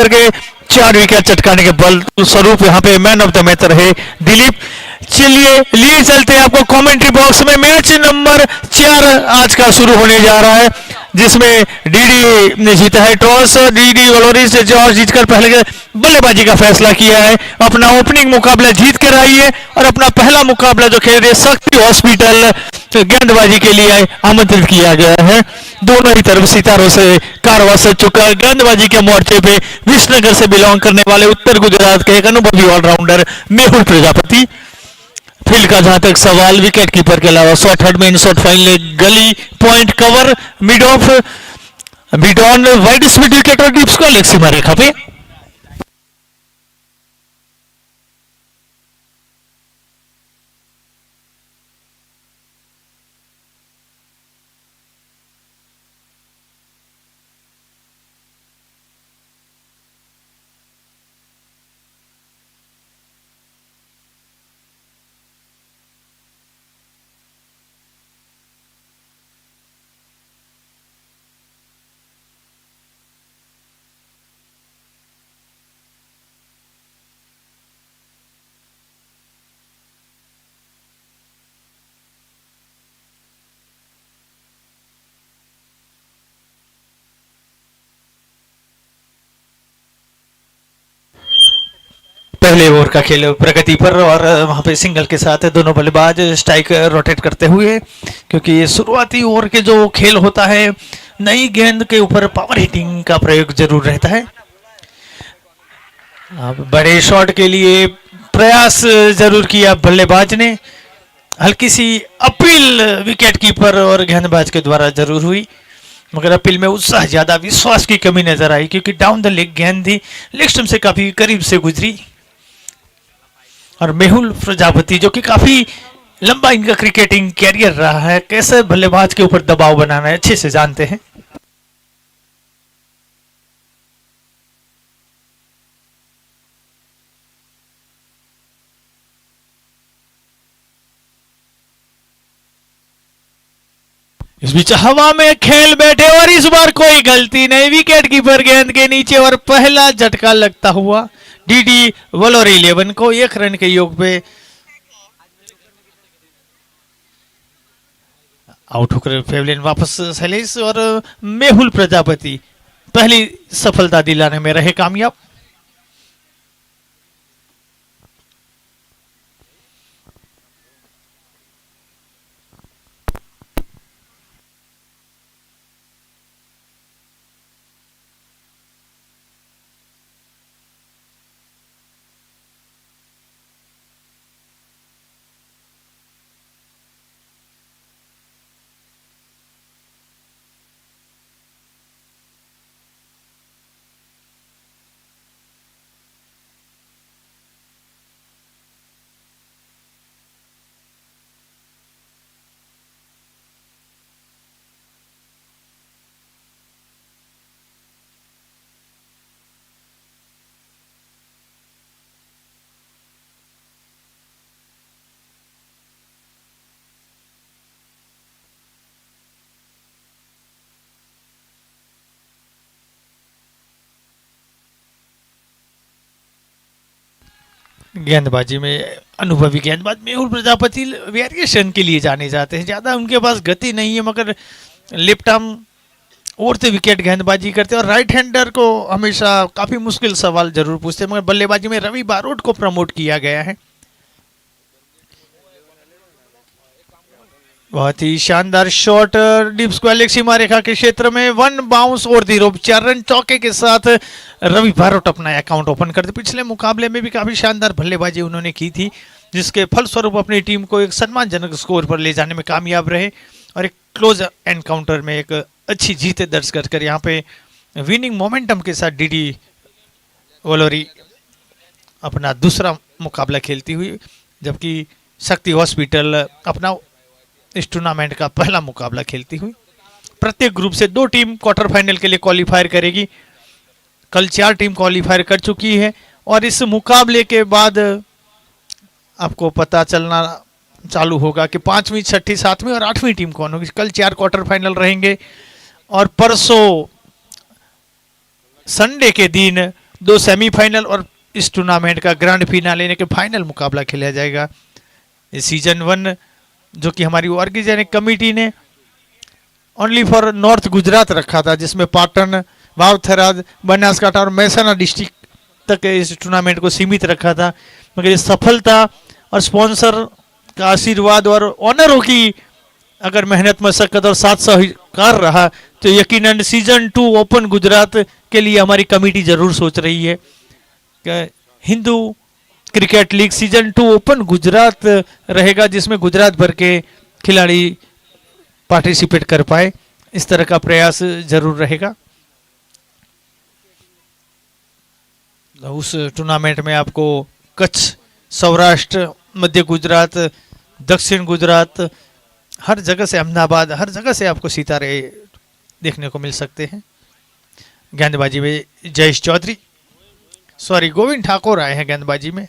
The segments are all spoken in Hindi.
करके 4 विकेट चटकाने के बल स्वरूप यहाँ पे मैन ऑफ द मैच रहे दिलीप। चलिए लिए चलते हैं आपको कमेंट्री बॉक्स में। मैच नंबर 4 आज का शुरू होने जा रहा है, जिसमें डीडी ने जीता है टॉस। डीडी वलोरिस से टॉस जीतकर पहले बल्लेबाजी का फैसला किया है। अपना ओपनिंग मुकाबला जीत कर आई है और अपना पहला मुकाबला जो खेल रहे शक्ति हॉस्पिटल गेंदबाजी के लिए आमंत्रित किया गया है। दोनों ही तरफ सितारों से कारवा से चुका गेंदबाजी के मोर्चे पे विसनगर से बिलोंग करने वाले उत्तर गुजरात के एक अनुभवी ऑलराउंडर मेहुल प्रजापति। फील्ड का जहां तक सवाल, विकेट कीपर के अलावा शॉट हेड में शॉट फाइनल गली point cover mid of mid on wide speed wicket और डीप स्क्वायर सीमा रेखा पे। पहले ओवर का खेल प्रगति पर और वहां पे सिंगल के साथ दोनों बल्लेबाज स्ट्राइक रोटेट करते हुए, क्योंकि ये शुरुआती ओवर के जो खेल होता है नई गेंद के ऊपर पावर हिटिंग का प्रयोग जरूर रहता है। अब बड़े शॉट के लिए प्रयास जरूर किया बल्लेबाज ने। हल्की सी अपील विकेट कीपर और गेंदबाज के द्वारा जरूर हुई, मगर अपील में उत्साह ज्यादा, विश्वास की कमी नजर आई, क्योंकि डाउन द लेग गेंद थी, लेग स्टंप से काफी करीब से गुजरी। और मेहुल प्रजापति जो कि काफी लंबा इनका क्रिकेटिंग कैरियर रहा है, कैसे बल्लेबाज के ऊपर दबाव बनाना है अच्छे से जानते हैं। इस बीच हवा में खेल बैठे और इस बार कोई गलती नहीं, विकेट कीपर गेंद के नीचे और पहला झटका लगता हुआ डीडी वलोरी 11 को 1 रन के योग पे आउट होकर पेवलियन वापस सैलेस और मेहुल प्रजापति पहली सफलता दिलाने में रहे कामयाब। गेंदबाजी में अनुभवी गेंदबाज मेहुल प्रजापति वेरिएशन के लिए जाने जाते हैं, ज्यादा उनके पास गति नहीं है, मगर लेफ्ट आर्म ओढ़ते विकेट गेंदबाजी करते हैं और राइट हैंडर को हमेशा काफी मुश्किल सवाल जरूर पूछते हैं। मगर बल्लेबाजी में रवि बारोट को प्रमोट किया गया है। बहुत ही शानदार शॉट डीप स्क्वायर लेग सीमा रेखा के क्षेत्र में 1 बाउंस और दी रोप 4 रन चौके के साथ रवि बारोट अपना अकाउंट ओपन करते। पिछले मुकाबले में भी काफी शानदार बल्लेबाजी उन्होंने की थी, जिसके फलस्वरूप अपनी टीम को एक सम्मानजनक स्कोर पर ले जाने में कामयाब रहे और एक क्लोज एनकाउंटर में एक अच्छी जीत दर्ज कर यहाँ पे विनिंग मोमेंटम के साथ डीडी वलोरी अपना दूसरा मुकाबला खेलती हुई, जबकि शक्ति हॉस्पिटल अपना इस टूर्नामेंट का पहला मुकाबला खेलती हुई। प्रत्येक ग्रुप से 2 टीम क्वार्टर फाइनल के लिए क्वालिफायर करेगी। कल 4 टीम क्वालिफायर कर चुकी है और इस मुकाबले के बाद आपको पता चलना चालू होगा कि 5वीं, 6ठी, 7वीं और 8वीं टीम कौन होगी। कल 4 क्वार्टर फाइनल रहेंगे और परसों संडे के दिन दो सेमीफाइनल और इस टूर्नामेंट का ग्रैंड फिनाले यानी कि फाइनल मुकाबला खेला जाएगा। ये सीजन 1 जो कि हमारी ऑर्गेनाइजिंग कमेटी ने ओनली फॉर नॉर्थ गुजरात रखा था, जिसमें पाटन, वावथराद, बनासकांठा और महसाना डिस्ट्रिक्ट तक इस टूर्नामेंट को सीमित रखा था। मगर ये सफलता और स्पॉन्सर का आशीर्वाद और ऑनरों की अगर मेहनत मशक्कत और साथ सहकार रहा तो यकीनन सीजन 2 ओपन गुजरात के लिए हमारी कमेटी जरूर सोच रही है कि Hindu cricket league season 2 open Gujarat रहेगा, जिसमें गुजरात भर के खिलाड़ी पार्टिसिपेट कर पाए। इस तरह का प्रयास जरूर रहेगा। उस टूर्नामेंट में आपको कच्छ, सौराष्ट्र, मध्य गुजरात, दक्षिण गुजरात, हर जगह से, अहमदाबाद, हर जगह से आपको सितारे देखने को मिल सकते हैं। गेंदबाजी में जयेश चौधरी, गोविंद ठाकुर आए हैं गेंदबाजी में।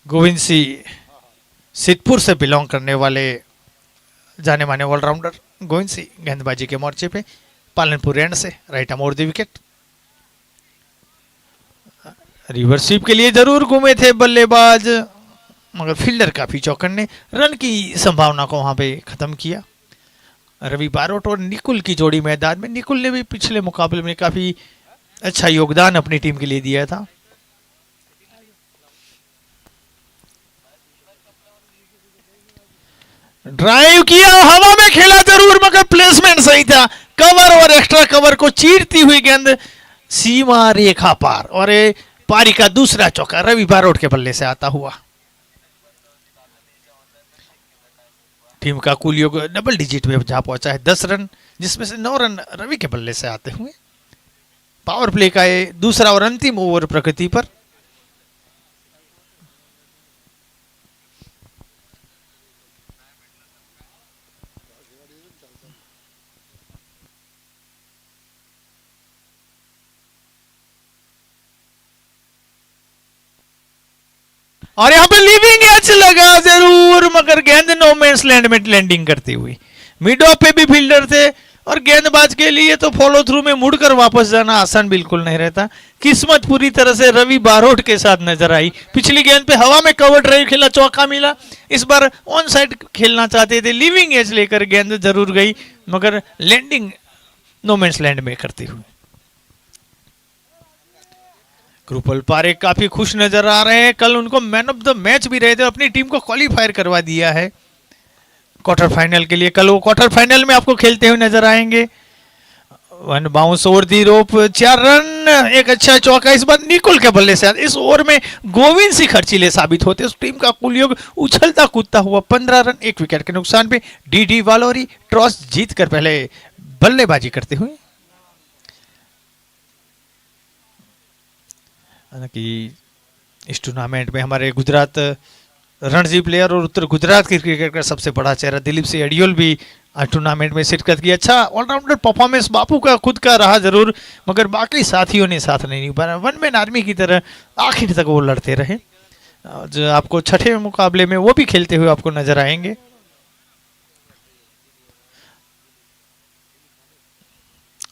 गोविंद सिंह सिद्धपुर से बिलोंग करने वाले जाने माने ऑलराउंडर गोविंद सिंह गेंदबाजी के मोर्चे पे पालनपुर एंड से right arm over the wicket. Reverse sweep के लिए जरूर घूमे थे बल्लेबाज, मगर फील्डर काफी चौकन्ने रन की संभावना को वहां पे खत्म किया। रवि बारोट और निकुल की जोड़ी मैदान में, निकुल ने भी पिछले मुकाबले में काफी अच्छा योगदान अपनी टीम के लिए दिया था। ड्राइव किया, हवा में खेला जरूर, मगर प्लेसमेंट सही था। कवर और एक्स्ट्रा कवर को चीरती हुई गेंद सीमा रेखा पार, और पारी का दूसरा चौका रवि बारोट के बल्ले से आता हुआ। टीम का कुल योग डबल डिजिट में जा पहुंचा है, 10 रन, जिसमें से 9 रन रवि के बल्ले से आते हुए। पावर प्ले का ये दूसरा और अंतिम ओवर प्रकृति पर। और यहां पे लिविंग एज लगा जरूर, मगर गेंद नो मैंस लैंड में लैंडिंग करती हुई। मिड ऑफ पे भी फील्डर थे, और गेंदबाज के लिए तो फॉलो थ्रू में मुड़कर वापस जाना आसान बिल्कुल नहीं रहता। किस्मत पूरी तरह से रवि बारोट के साथ नजर आई। पिछली गेंद पे हवा में कवर ड्राइव खेला, चौका मिला। इस बार ऑन साइड खेलना चाहते थे, लिविंग एज लेकर गेंद जरूर गई, मगर लैंडिंग नो मैंस लैंड में करती हुई। कृपल पारेख काफी खुश नजर आ रहे हैं। कल उनको मैन ऑफ द मैच भी रहे थे, अपनी टीम को क्वालिफायर करवा दिया है क्वार्टर फाइनल के लिए। कल वो क्वार्टर फाइनल में आपको खेलते हुए नजर आएंगे। 1 bounce over the rope, 4 run, एक अच्छा चौका इस बार निकुल के बल्ले से। इस ओवर में गोविंद सिंह खर्चीले साबित होते, उस टीम का कुल योग उछलता कूदता हुआ 15 रन 1 विकेट के नुकसान पे। डी वालोरी टॉस जीतकर पहले बल्लेबाजी करते हुए। कि इस टूर्नामेंट में हमारे गुजरात रणजी प्लेयर और उत्तर गुजरात के क्रिकेट का सबसे बड़ा चेहरा दिलीप सिंह अडियोल भी आज टूर्नामेंट में शिरकत की। अच्छा ऑलराउंडर परफॉर्मेंस बापू का खुद का रहा जरूर, मगर बाकी साथियों ने साथ नहीं निभाया। वन मैन आर्मी की तरह आखिर तक वो लड़ते रहे। जो आपको छठे मुकाबले में वो भी खेलते हुए आपको नजर आएंगे।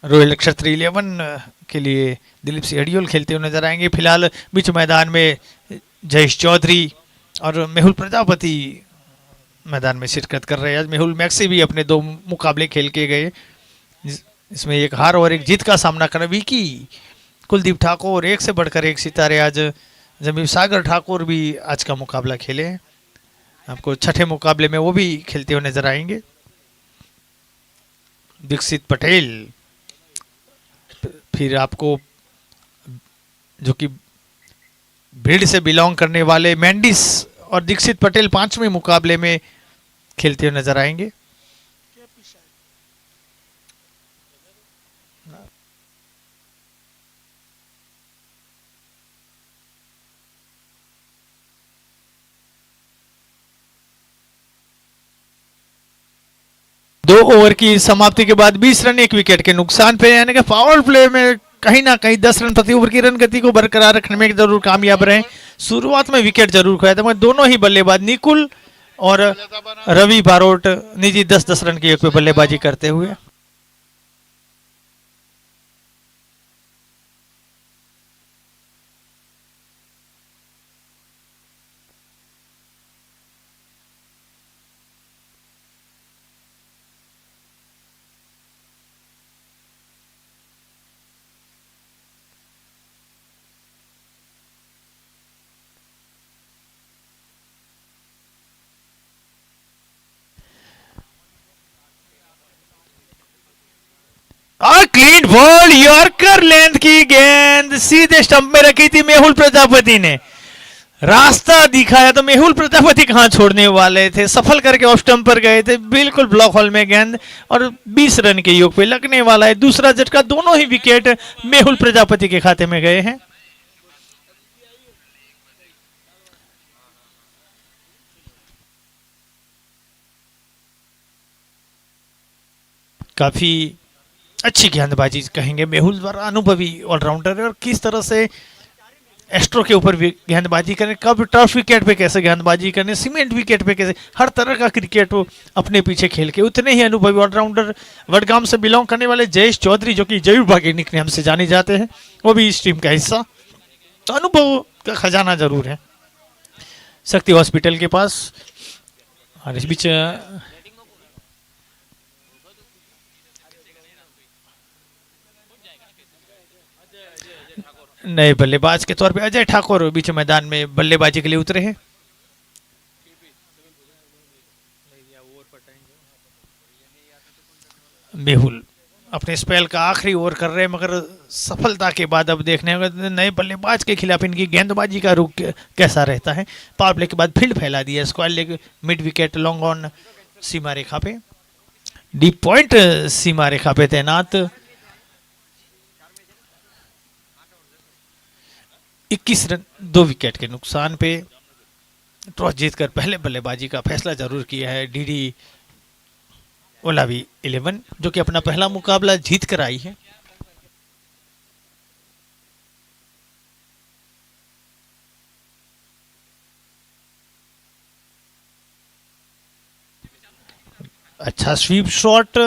रॉयल क्षत्रिय 11 के लिए दिलीप सिंह अडियोल खेलते हुए नजर आएंगे। फिलहाल बीच मैदान में जयेश चौधरी और मेहुल प्रजापति मैदान में शिरकत कर रहे हैं। आज मेहुल मैक्सी भी अपने 2 मुकाबले खेल के गए, इसमें एक हार और एक जीत का सामना कर। विकी, कुलदीप ठाकुर, एक से बढ़कर एक सितारे। आज जमीन सागर ठाकुर भी आज का मुकाबला खेले हैं। आपको छठे मुकाबले में वो भी खेलते हुए नजर आएंगे। दीक्षित पटेल, फिर आपको जो कि भीड़ से बिलोंग करने वाले मेंडिस और दीक्षित पटेल 5वें मुकाबले में खेलते हुए नजर आएंगे। दो ओवर की समाप्ति के बाद 20 रन 1 विकेट के नुकसान पे, यानी कि पावर प्ले में कहीं ना कहीं 10 रन प्रति ओवर की रन गति को बरकरार रखने में जरूर कामयाब रहे। शुरुआत में विकेट जरूर खोया था, मगर दोनों ही बल्लेबाज निकुल और रवि बारोट निजी 10-10 रन की एक पे बल्लेबाजी करते हुए। और क्लीन बॉल, यॉर्कर लेंथ की गेंद सीधे स्टंप में रखी थी मेहुल प्रजापति ने। रास्ता दिखाया तो मेहुल प्रजापति कहां छोड़ने वाले थे, सफल करके ऑफ स्टंप पर गए थे, बिल्कुल ब्लॉक हॉल में गेंद और 20 रन के योग पे लगने वाला है दूसरा झटका। दोनों ही विकेट मेहुल प्रजापति के खाते में गए हैं। काफी अच्छी गेंदबाजी कहेंगे, मेहुल द्वारा अनुभवी ऑलराउंडर है और किस तरह से एस्ट्रो के ऊपर गेंदबाजी करें, कब टर्फ विकेट पे कैसे गेंदबाजी करें, सीमेंट विकेट पे कैसे, हर तरह का क्रिकेट वो अपने पीछे खेल के उतने ही अनुभवी ऑलराउंडर। वडगाम से बिलोंग करने वाले जयेश चौधरी जो कि जयू बागी निकनेम से जाने जाते हैं, वो भी इस टीम का हिस्सा। तो अनुभव का खजाना जरूर है शक्ति हॉस्पिटल के पास। और इस बीच नए बल्लेबाज के तौर पे अजय ठाकुर बीच मैदान में बल्लेबाजी के लिए उतरे हैं। मेहुल अपने स्पेल का आखिरी ओवर कर रहे हैं, मगर सफलता के बाद अब देखने होगा नए बल्लेबाज के खिलाफ इनकी गेंदबाजी का रुख कैसा रहता है। पावर प्ले के बाद फील्ड फैला दिया, square leg mid wicket long on सीमा रेखा पे, डीप पॉइंट सीमा रेखा पे तैनात। 21 रन 2 विकेट के नुकसान पे टॉस जीतकर पहले बल्लेबाजी का फैसला जरूर किया है डीडी ओलावी 11, जो कि अपना पहला मुकाबला जीत कर आई है। अच्छा स्वीप शॉट,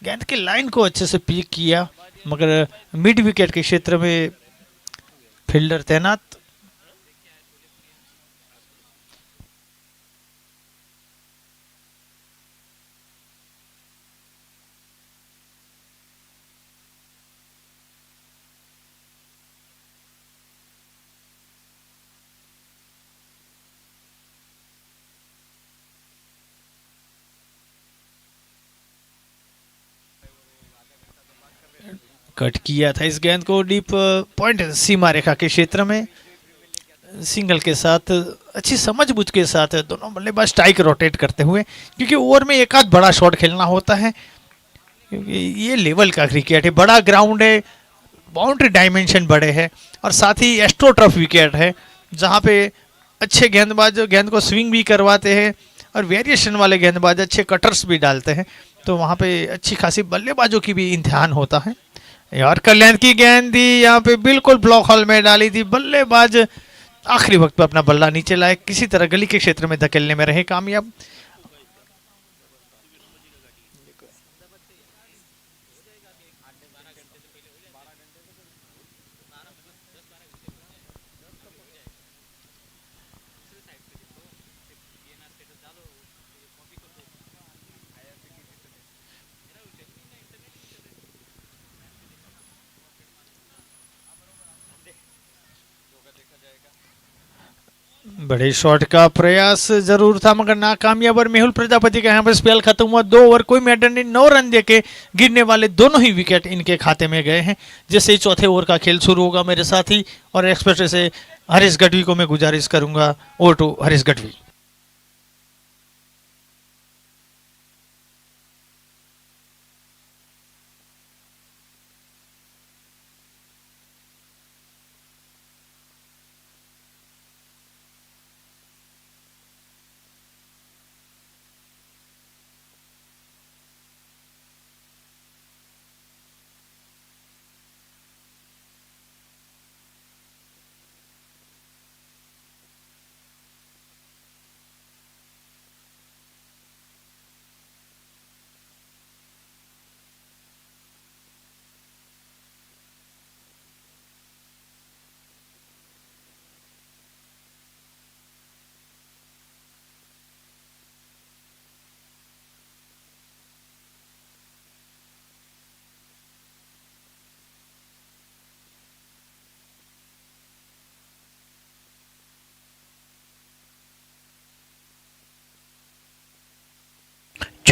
गेंद की लाइन को अच्छे से पिक किया, मगर मिड विकेट के क्षेत्र में फील्डर तैनात। कट किया था इस गेंद को डीप पॉइंट सीमा रेखा के क्षेत्र में, सिंगल के साथ अच्छी समझबूझ के साथ दोनों बल्लेबाज स्ट्राइक रोटेट करते हुए, क्योंकि ओवर में एक आध बड़ा शॉट खेलना होता है, क्योंकि ये लेवल का क्रिकेट है, बड़ा ग्राउंड है, बाउंड्री डायमेंशन बड़े हैं और साथ ही एस्ट्रो टर्फ विकेट है जहाँ पे अच्छे गेंदबाज गेंद को स्विंग भी करवाते हैं और वेरिएशन वाले गेंदबाज अच्छे कटर्स भी डालते हैं, तो वहाँ पे अच्छी खासी बल्लेबाजों की भी इम्तिहान होता है। यॉर्कर लेंथ की गेंद दी यहाँ पे बिल्कुल ब्लॉक हॉल में डाली थी, बल्लेबाज आखिरी वक्त पे अपना बल्ला नीचे लाए, किसी तरह गली के क्षेत्र में धकेलने में रहे कामयाब। बड़े शॉट का प्रयास जरूर था मगर नाकामयाब और मेहुल प्रजापति का यहाँ पर स्पेल खत्म हुआ। 2 ओवर कोई मैडन नहीं, 9 रन देके गिरने वाले दोनों ही विकेट इनके खाते में गए हैं। जैसे ही चौथे ओवर का खेल शुरू होगा मेरे साथी और एक्सपर्ट से हरीश गढ़वी को मैं गुजारिश करूंगा, ओवर टू हरीश गढ़वी।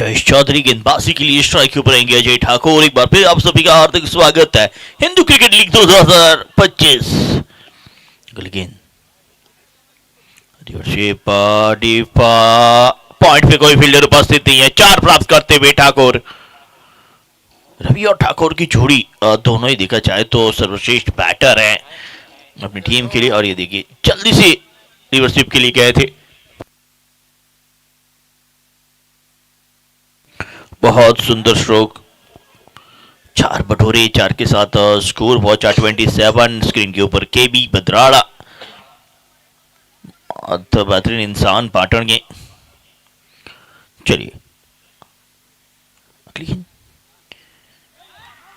जयेश चौधरी गेंदबाजी के लिए स्ट्राइक के ऊपर आएंगे अजय ठाकुर। एक बार फिर आप सभी का हार्दिक स्वागत है हिंदू क्रिकेट लीग 2025। गेंद पॉइंट पे कोई फील्डर उपस्थित नहीं है। 4 प्राप्त करते हुए ठाकुर, रवि और ठाकुर की जोड़ी दोनों ही देखा जाए तो सर्वश्रेष्ठ बैटर हैं अपनी टीम के लिए। और ये देखिए जल्दी से रिवर्सिप के लिए गए थे। बहुत सुंदर स्ट्रोक, 4 बटोरे 4 के साथ स्कोर पहुंचा 27। स्क्रीन के ऊपर केबी बदराड़ा बेहतरीन इंसान पाटणगे। चलिए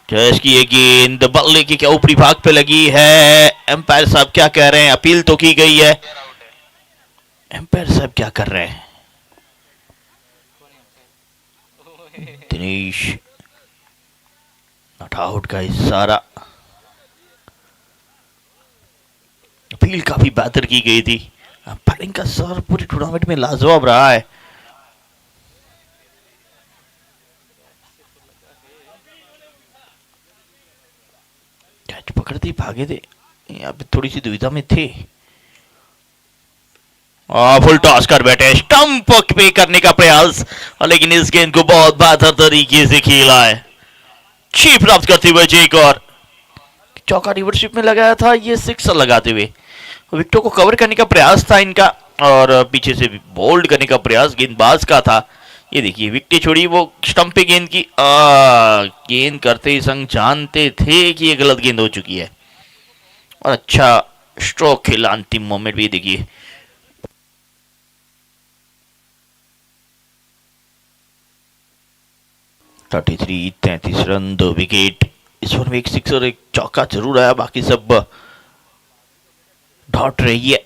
जयेश की ये गेंद बल्ले की क्या ऊपरी भाग पे लगी है। एम्पायर साहब क्या कह रहे हैं? अपील तो की गई है। एम्पायर साहब क्या कर रहे हैं? दिनेश नॉट आउट का इशारा। अपील काफी बेहतर की गई थी। बैटिंग का सर पूरी टूर्नामेंट में लाजवाब रहा है। कैच पकड़ते ही भागे थे, यहाँ पे थोड़ी सी दुविधा में थे। फुल टॉस कर बैठे, स्टंप पे करने का प्रयास, लेकिन इस गेंद को बहुत बेहतर तरीके से खेला है। 6 प्राप्त करते हुए एक और चौका रिवर्सिप में लगाया था, ये 6 लगाते हुए विकेटों को कवर करने का प्रयास था इनका और पीछे से बोल्ड करने का प्रयास गेंदबाज का था। ये देखिए विकेट छोड़ी, वो स्टंप पे गेंद की गेंद करते ही संग जानते थे कि ये गलत गेंद हो चुकी है और अच्छा स्ट्रोक खेला अंतिम मोमेंट भी। देखिए थर्टी 33 रन 2 विकेट। इस ओवर में एक 6 और एक चौका जरूर आया, बाकी सब डॉट रही है।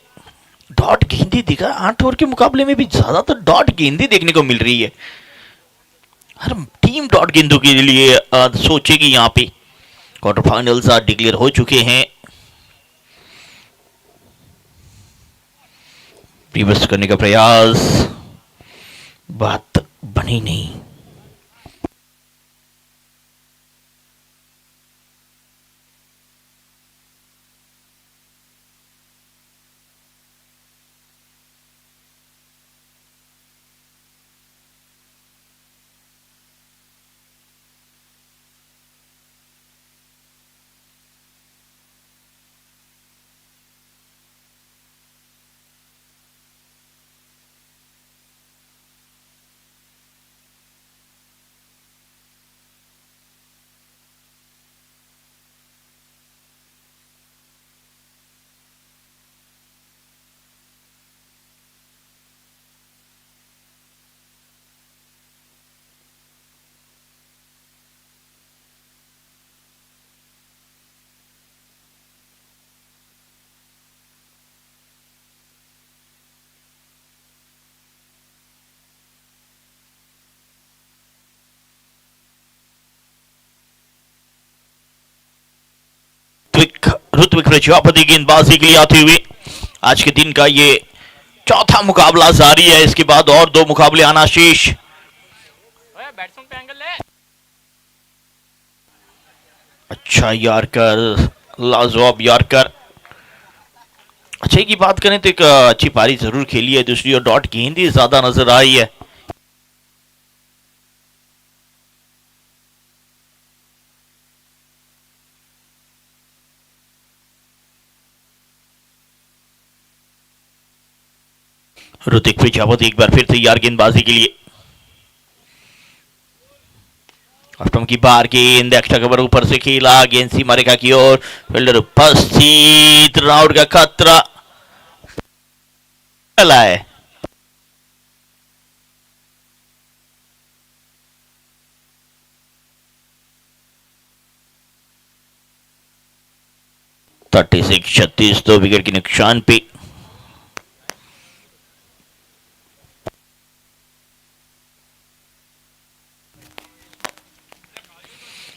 डॉट गेंदी दिखा, 8 ओवर के मुकाबले में भी ज्यादातर डॉट गेंदी देखने को मिल रही है। हर टीम डॉट गेंदों के लिए सोचेगी। यहाँ पे क्वार्टर फाइनल्स डिक्लेयर हो चुके हैं। रिवर्स करने का प्रयास, बात बनी नहीं। ऋत्विक प्रजापति गेंदबाजी के लिए आते हुए आज के दिन का ये चौथा मुकाबला जारी है। इसके बाद और 2 मुकाबले आना शेष। अच्छा यार्कर, लाजवाब यार्कर। अच्छे की बात करें तो एक अच्छी पारी जरूर खेली है। दूसरी और डॉट गेंद ही ज्यादा नजर आई है। ऋतिक प्रजापति एक बार फिर तैयार गेंदबाजी के लिए। ऑफ्टम की बार गेंद, एक्स्ट्रा कवर ऊपर से खेला, गेंद सीमा रेखा की ओर, फील्डर उपस्थित, राउंड का खतरा है। थर्टी 36 2 विकेट के नुकसान पे।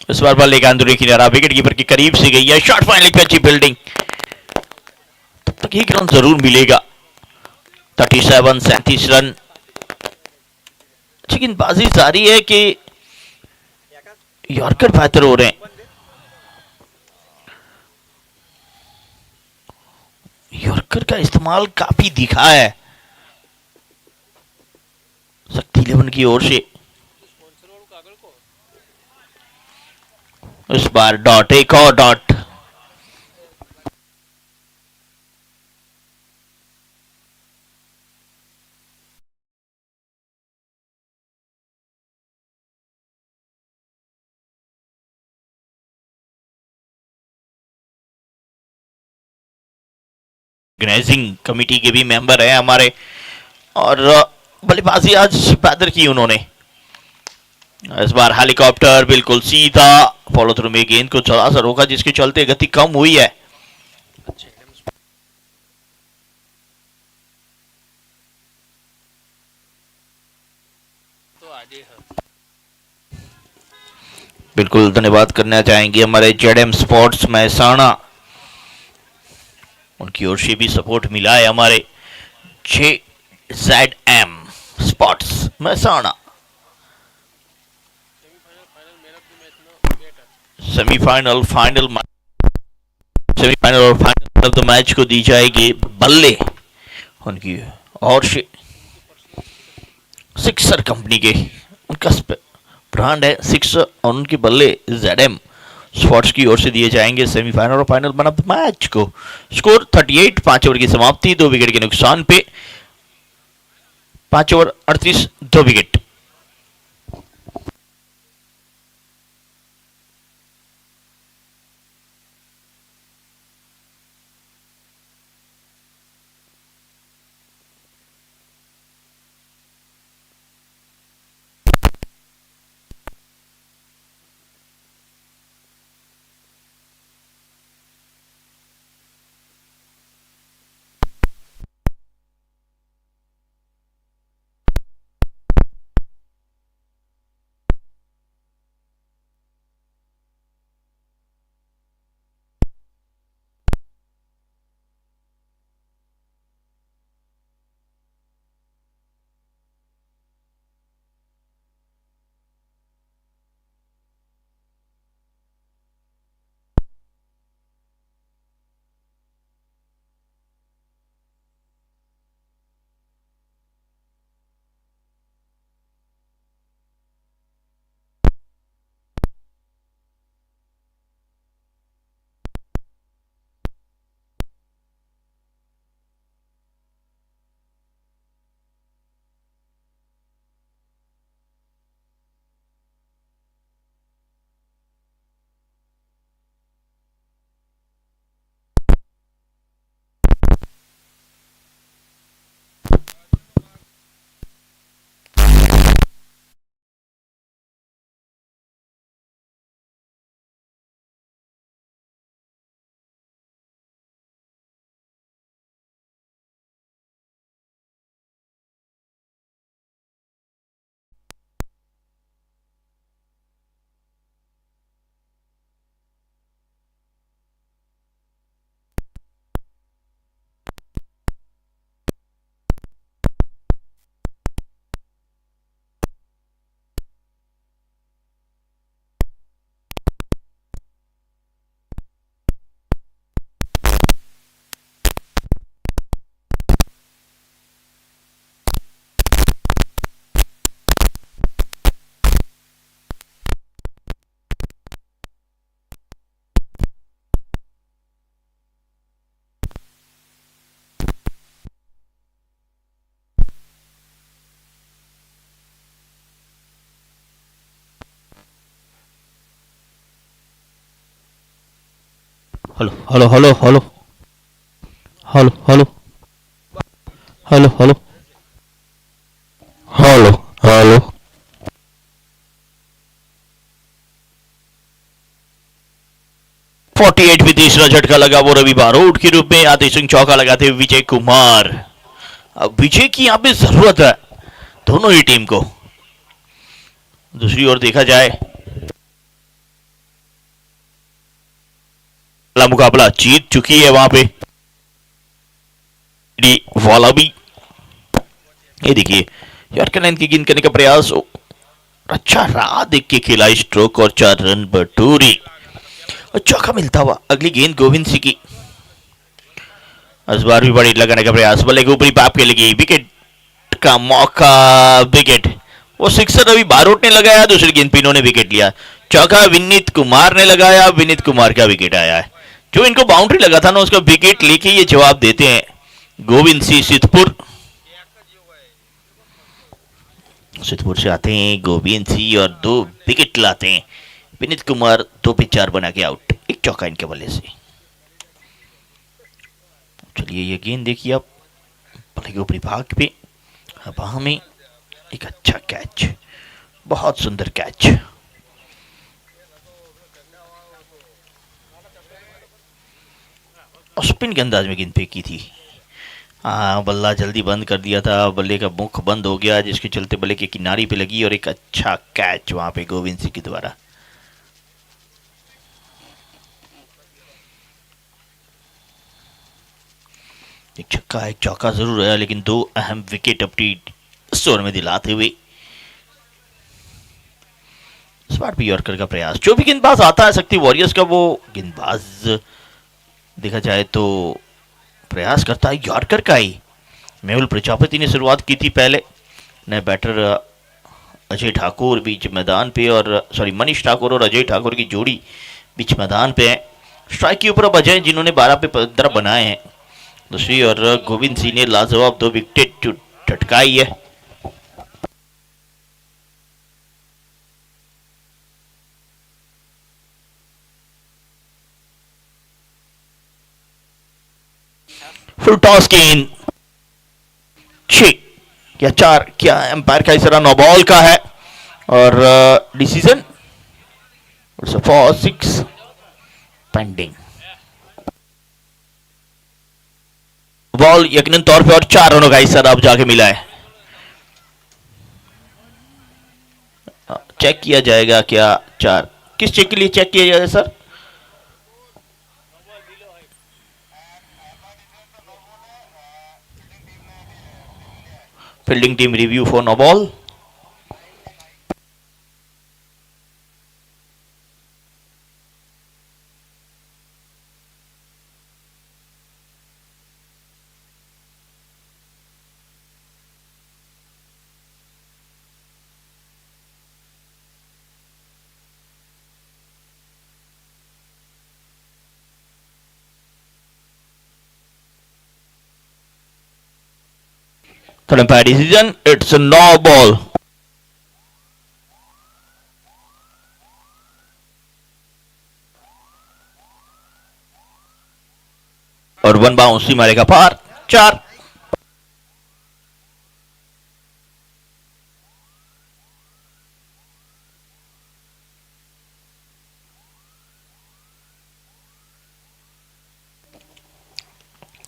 इस बार बल्ले का अंदरूनी किनारा विकेट कीपर के करीब से गई है। शॉट फाइनली पे अच्छी फील्डिंग, तब तक 1 रन जरूर मिलेगा। 37 37 रन लेकिन बाजी जारी है कि यॉर्कर बेहतर हो रहे हैं। यॉर्कर का इस्तेमाल काफी दिखा है शक्ति 11 की ओर से। इस बार डॉट, एक और डॉट। ऑर्गेनाइजिंग कमेटी के भी मेंबर हैं हमारे, और बल्लेबाजी आज बेहतर की उन्होंने। इस बार हेलीकॉप्टर बिल्कुल सीधा फॉलो थ्रू में गेंद को थोड़ा सा रोका, जिसके चलते गति कम हुई है। बिल्कुल धन्यवाद करना चाहेंगे हमारे जेडएम स्पोर्ट्स महसाणा, उनकी ओर से भी सपोर्ट मिला है हमारे JJZM sports Mehsana. Semifinal, final, semifinal और फाइनल ऑफ द मैच को दी जाएगी बल्ले उनकी और से सिक्सर कंपनी के, उनका ब्रांड है सिक्सर, और उनके बल्ले जेडएम स्पोर्ट्स की ओर से दिए जाएंगे सेमीफाइनल और final man of the match को। स्कोर 38, 5 ओवर की समाप्ति, 2 विकेट के नुकसान पे, 5 over 38, 2 wicket. Hello hello hello hello hello hello hello hello hello hello. 48 भी तीसरा झटका लगा, वो रवि बारोट के रूप में आतिश सिंह चौका लगाते हुए विजय कुमार। अब विजय की यहां पे जरूरत है दोनों ही टीम को। दूसरी ओर देखा जाए मुकाबला जीत चुकी है वहां पे वाला भी। ये देखिए यॉर्कर लाइन की गेंद करने का प्रयास, अच्छा रहा देख के खेला स्ट्रोक और 4 रन बटोरी और चौका मिलता हुआ। अगली गेंद गोविंद सिंह की, इस बार भी बड़ी लगाने का प्रयास, बल्ले के ऊपरी पाप के लगी, विकेट का मौका, विकेट। वो सिक्सर रवि बारोट ने लगाया, दूसरी गेंद पे इन्होंने विकेट लिया। चौका विनीत कुमार ने लगाया, विनीत कुमार का विकेट आया है। जो इनको बाउंड्री लगा था ना उसका विकेट लेके ये जवाब देते हैं गोविंद सिंह सिद्धपुर। सिद्धपुर से आते हैं गोविंद सिंह और 2 विकेट लाते हैं। विनीत कुमार 2 पे 4 बना के आउट, एक चौका इनके बल्ले से। चलिए ये गेंद देखिए आप, बल्ले के ऊपरी भाग पे हवा में एक अच्छा कैच, बहुत सुंदर कैच। और स्पिन के अंदाज में गेंद फेंकी थी। बल्ला जल्दी बंद कर दिया था, बल्ले का मुख बंद हो गया जिसके चलते बल्ले के किनारे पे लगी और एक अच्छा कैच वहां पे गोविंद सिंह के द्वारा। एक छक्का एक चौका जरूर है, लेकिन 2 अहम विकेट अपनी स्टोर में दिलाते हुए इस बार भी यॉर्कर का प्रयास। जो भी गेंदबाज आता है शक्ति वॉरियर्स का, वो गेंदबाज देखा जाए तो प्रयास करता है यॉर्कर का ही। मेहुल प्रजापति ने शुरुआत की थी पहले, नए बैटर अजय ठाकुर बीच मैदान पे, और सॉरी मनीष ठाकुर और अजय ठाकुर की जोड़ी बीच मैदान पे है। स्ट्राइक के ऊपर अब अजय जिन्होंने 12 पे 15 बनाए हैं। दूसरी और गोविंद सिंह ने लाजवाब 2 विकेट टटकाई है। फुल टॉस गेंद 6 या 4, क्या एम्पायर का इशारा नो बॉल का है और डिसीजन 4-6 पेंडिंग। बॉल यकीनन तौर पे और 4 रनों का इशारा अब जाके मिला है। चेक किया जाएगा क्या 4, किस चेक के लिए चेक किया जाएगा sir? Fielding team review for no ball. Third umpire decision, it's a no ball. और 1 बाउंस ही मारेगा पार, 4।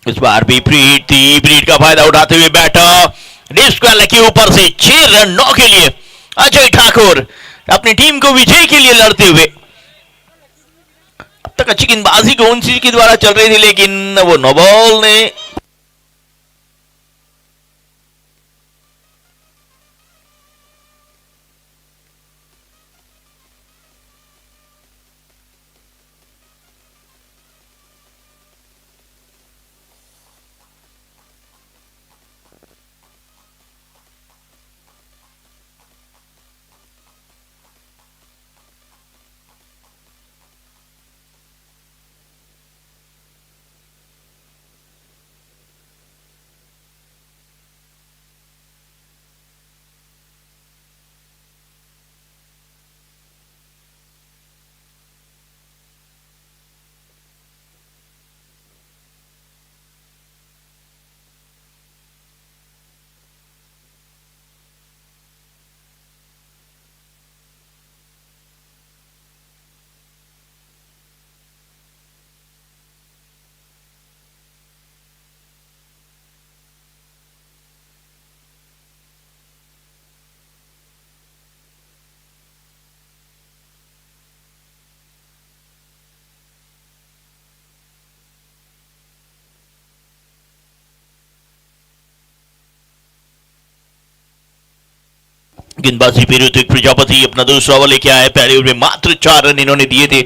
इस बार भी प्रीत का फायदा उठाते हुए बैटर डिस्क्वाल के ऊपर से 6 रन 9 के लिए अजय ठाकुर अपनी टीम को विजय के लिए लड़ते हुए। अब तक अच्छी गेंदबाजी गोविंद सिंह के द्वारा चल रही थी, लेकिन वो नो बॉल ने गेंदबाजी पे ऋतिक प्रजापति अपना दूसरा ओवर लेके आए। पहले ओवर में मात्र 4 रन इन्होंने दिए थे।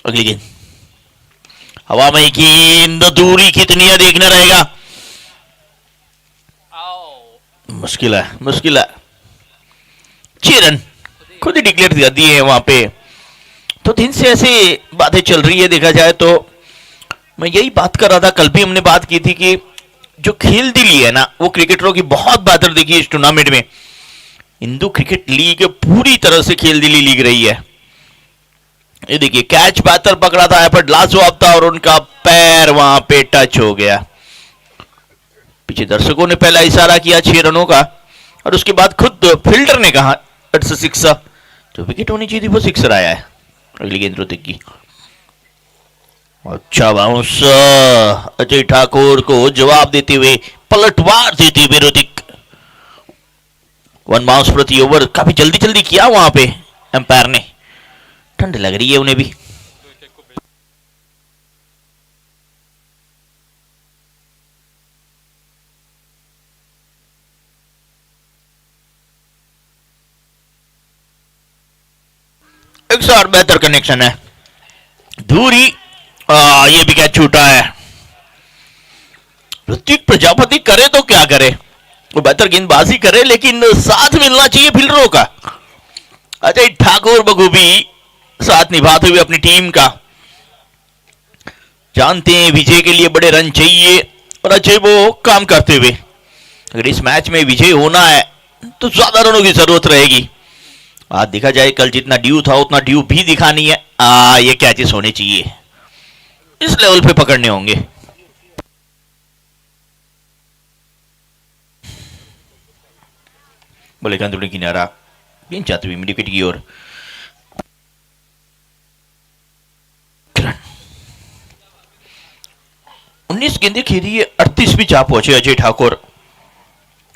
अगली गेंद हवा में, गेंद दूरी कितनी है देखना रहेगा। मुश्किल है, मुश्किल है। 6 रन खुद ही डिक्लेयर कर दिए हैं वहां पे। तो दिन से ऐसे बातें चल रही है देखा जाए तो। मैं यही बात कर रहा था, कल भी हमने बात की थी कि जो खेल दिली है ना वो क्रिकेटरों की बहुत बेहतर देखी इस टूर्नामेंट में। हिंदू क्रिकेट लीग पूरी तरह से खेल दिली लीग रही है। ये देखिए कैच बेहतर पकड़ा था, पर लाजवाब था और उनका पैर वहां पे टच हो गया। पीछे दर्शकों ने पहला इशारा किया 6 रनों का और उसके बाद खुद फील्डर ने कहा इट्स अ सिक्सर। जो विकेट होनी चाहिए थी वो सिक्सर आया है। अगली गेंद ऋतिक की, अच्छा बाउंस, अजय ठाकुर को जवाब देते हुए, पलटवार देते हुए ऋतिक। 1 बाउंस प्रति ओवर काफी जल्दी जल्दी किया वहां पे एम्पायर ने। ठंड लग रही है उन्हें भी। एक साथ बेहतर कनेक्शन है, दूरी ये भी क्या छूटा है। ऋतिक प्रजापति करे तो क्या करे, वो बेहतर गेंदबाजी करे लेकिन साथ मिलना चाहिए फील्डरों का। अजय ठाकुर बखूबी साथ निभाते हुए अपनी टीम का, जानते हैं विजय के लिए बड़े रन चाहिए और अजय वो काम करते हुए। अगर इस मैच में विजय होना है तो ज्यादा रनों की जरूरत रहेगी। आज देखा जाए कल जितना ड्यू था उतना ड्यू भी दिखानी है। ये कैचेस होने चाहिए, इस लेवल पे पकड़ने होंगे। बोले कंदुड़ी किनारा गेंद जाती हुई मिड विकेट की ओर। 19 गेंदें खेली है, 38 भी जा पहुंचे अजय ठाकुर।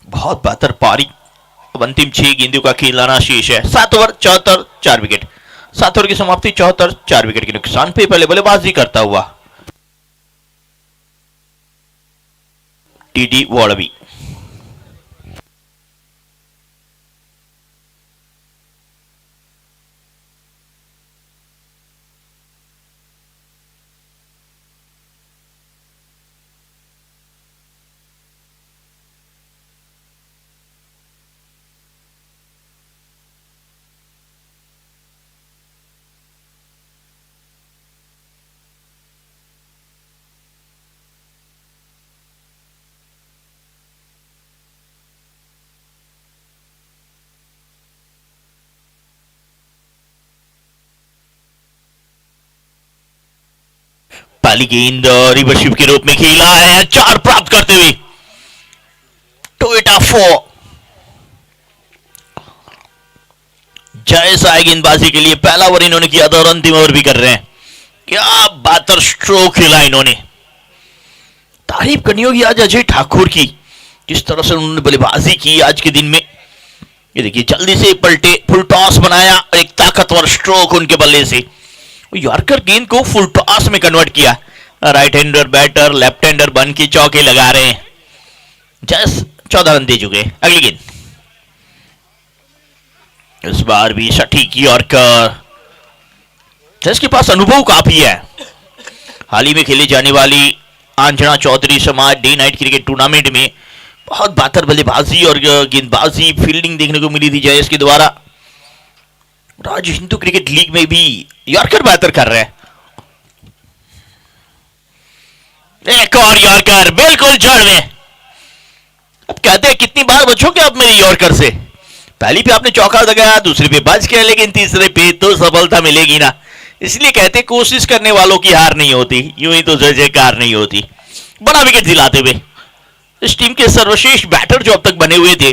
बहुत बेहतर पारी। अब अंतिम 6 गेंदों का खेलाना शेष है। 7 ओवर 74 4 विकेट। 7 ओवर की समाप्ति 74 4 विकेट के नुकसान पे पहले बल्लेबाजी करता हुआ टीडी वॉलबी। पहली गेंद रिवर्सिव के रूप में खेला है, 4 प्राप्त करते हुए टोयोटा 4। जैसा है गेंदबाजी के लिए पहला ओवर इन्होंने किया था और अंतिम ओवर भी कर रहे हैं। क्या बेहतर स्ट्रोक खेला इन्होंने। तारीफ करनी होगी आज अजय ठाकुर की, जिस तरह से उन्होंने बल्लेबाजी की आज के दिन में। ये देखिए जल्दी से पलटे, फुल टॉस बनाया, एक ताकतवर स्ट्रोक उनके बल्ले से। यॉर्कर गेंद को फुल टॉस में कन्वर्ट किया। Right hander batter left hander बन के चौके लगा रहे हैं। जस 14 रन दे चुके। अगली गेंद, इस बार भी सटीक यॉर्कर। जस के पास अनुभव काफी है। हाल ही में खेली जाने वाली आंजना चौधरी समाज डे नाइट क्रिकेट टूर्नामेंट में बहुत बेहतर बल्लेबाजी और गेंदबाजी फील्डिंग देखने को मिली थी जयेश के द्वारा। आज हिंदू क्रिकेट लीग में भी यॉर्कर बेहतर कर रहे हैं। एक और यॉर्कर बिल्कुल जड़ में। अब कहते हैं कितनी बार बचोगे आप मेरी यॉर्कर से। पहली पे आपने चौका लगाया, दूसरे पे बच गया, लेकिन तीसरे पे तो सफलता मिलेगी ना। इसलिए कहते कोशिश करने वालों की हार नहीं होती, यूं ही तो जय जयकार नहीं होती। बड़ा विकेट दिलाते हुए इस टीम के सर्वश्रेष्ठ बैटर जो अब तक बने हुए थे,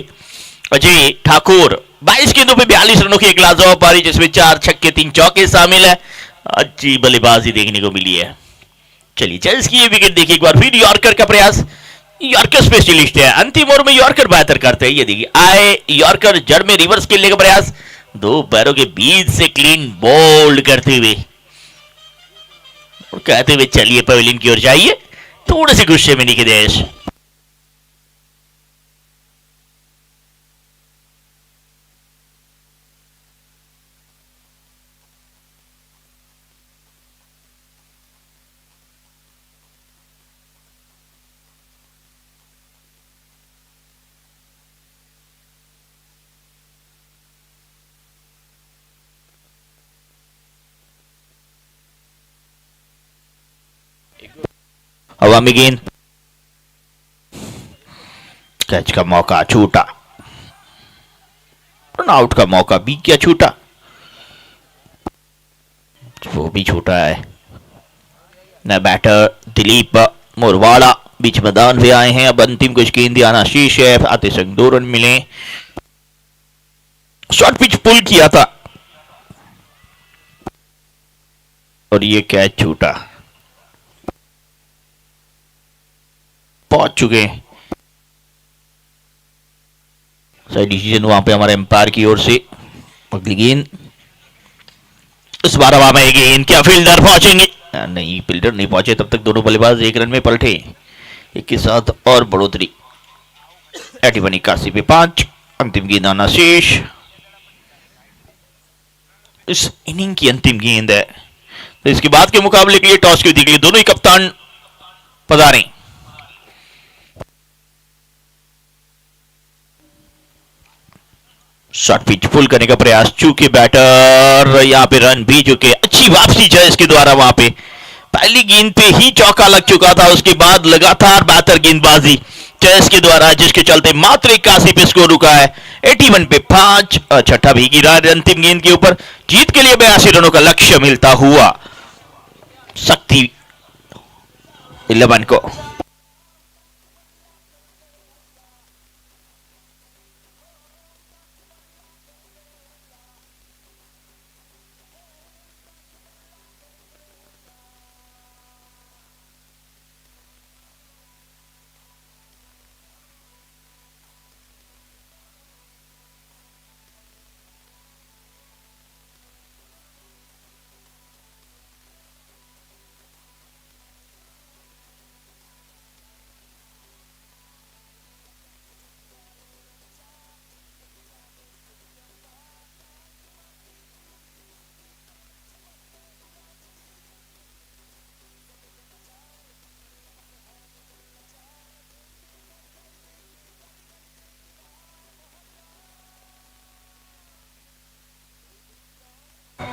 अजय ठाकुर, 22 गेंदों पे 42 रनों की एक लाजवाब पारी, जिसमें 4 छक्के 3 चौके शामिल है। अच्छी बल्लेबाजी देखने को मिली है। चलिए चेल्स की ये विकेट देखिए एक बार फिर, यॉर्कर का प्रयास। यॉर्कर स्पेशलिस्ट है, अंतिम ओवर में यॉर्कर बेहतर करते हैं। ये देखिए आए यॉर्कर, जड़ में रिवर्स खेलने का प्रयास, दो पैरों के बीच से क्लीन बोल्ड करते हुए और कहते हुए चलिए पवेलियन की ओर जाइए, थोड़े से गुस्से में निकेश। हवा में गेंद, कैच का मौका छूटा, रन आउट का मौका भी क्या छूटा, वो भी छूटा है। न बैटर दिलीप मोरवाड़ा बीच मैदान में आए हैं। अब अंतिम कुछ गेंद आना शेष है, आते संग 2 रन मिले। शॉर्ट पिच पुल किया था और ये कैच छूटा। पहुंच चुके हैं, सही डिसीजन वहां पे हमारे एम्पायर की ओर से। अगली गेंद, इस बार हवा में गेंद, क्या फील्डर पहुंचेंगे? नहीं, फील्डर नहीं पहुंचे, तब तक दोनों बल्लेबाज 1 रन में पलटे। एक के साथ और बढ़ोतरी। 81 पे 5, अंतिम गेंद आना शेष। इस इनिंग की अंतिम गेंद है, तो इसके बाद के मुकाबले के लिए टॉस के लिए दोनों ही कप्तान पधारे। शॉर्ट पिच पुल करने का प्रयास, चूंकि बैटर यहां पे रन भी चुके। अच्छी वापसी जयस के द्वारा, वहां पे पहली गेंद पे ही चौका लग चुका था, उसके बाद लगातार बेहतर गेंदबाजी जयस के द्वारा, जिसके चलते मात्र 81 पे स्कोर रुका है। 81 पे 5, छठा भी गिरा अंतिम गेंद के ऊपर। जीत के लिए 82 रनों का लक्ष्य मिलता हुआ शक्ति 11 को।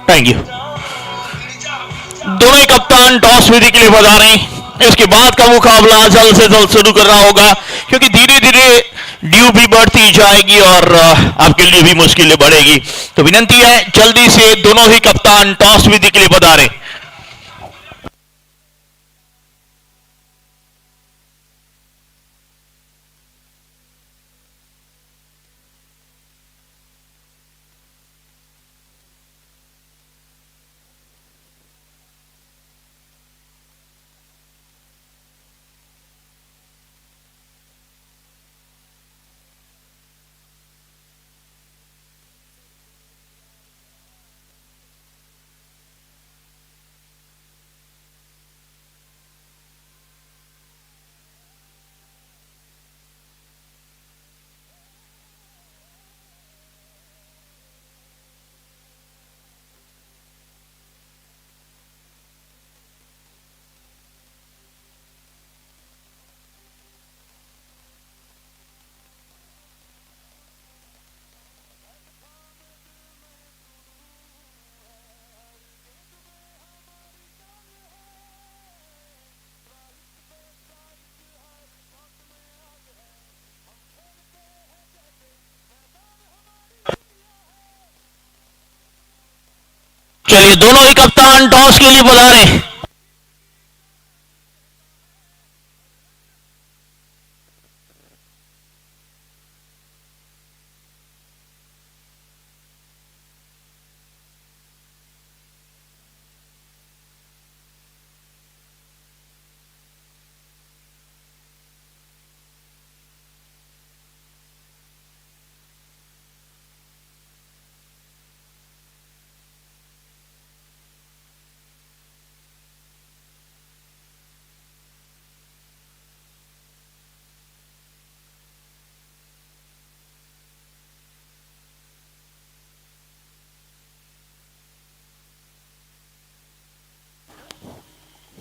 Thank you. दोनों ही कप्तान टॉस विधि के लिए पधारे। इसके बाद का मुकाबला जल्द से जल्द शुरू करना होगा, क्योंकि धीरे धीरे ड्यू भी बढ़ती जाएगी और आपके लिए भी मुश्किलें बढ़ेगी। तो विनंती है जल्दी से दोनों ही कप्तान टॉस विधि के लिए पधारे। चलिए दोनों ही कप्तान टॉस के लिए पधारे।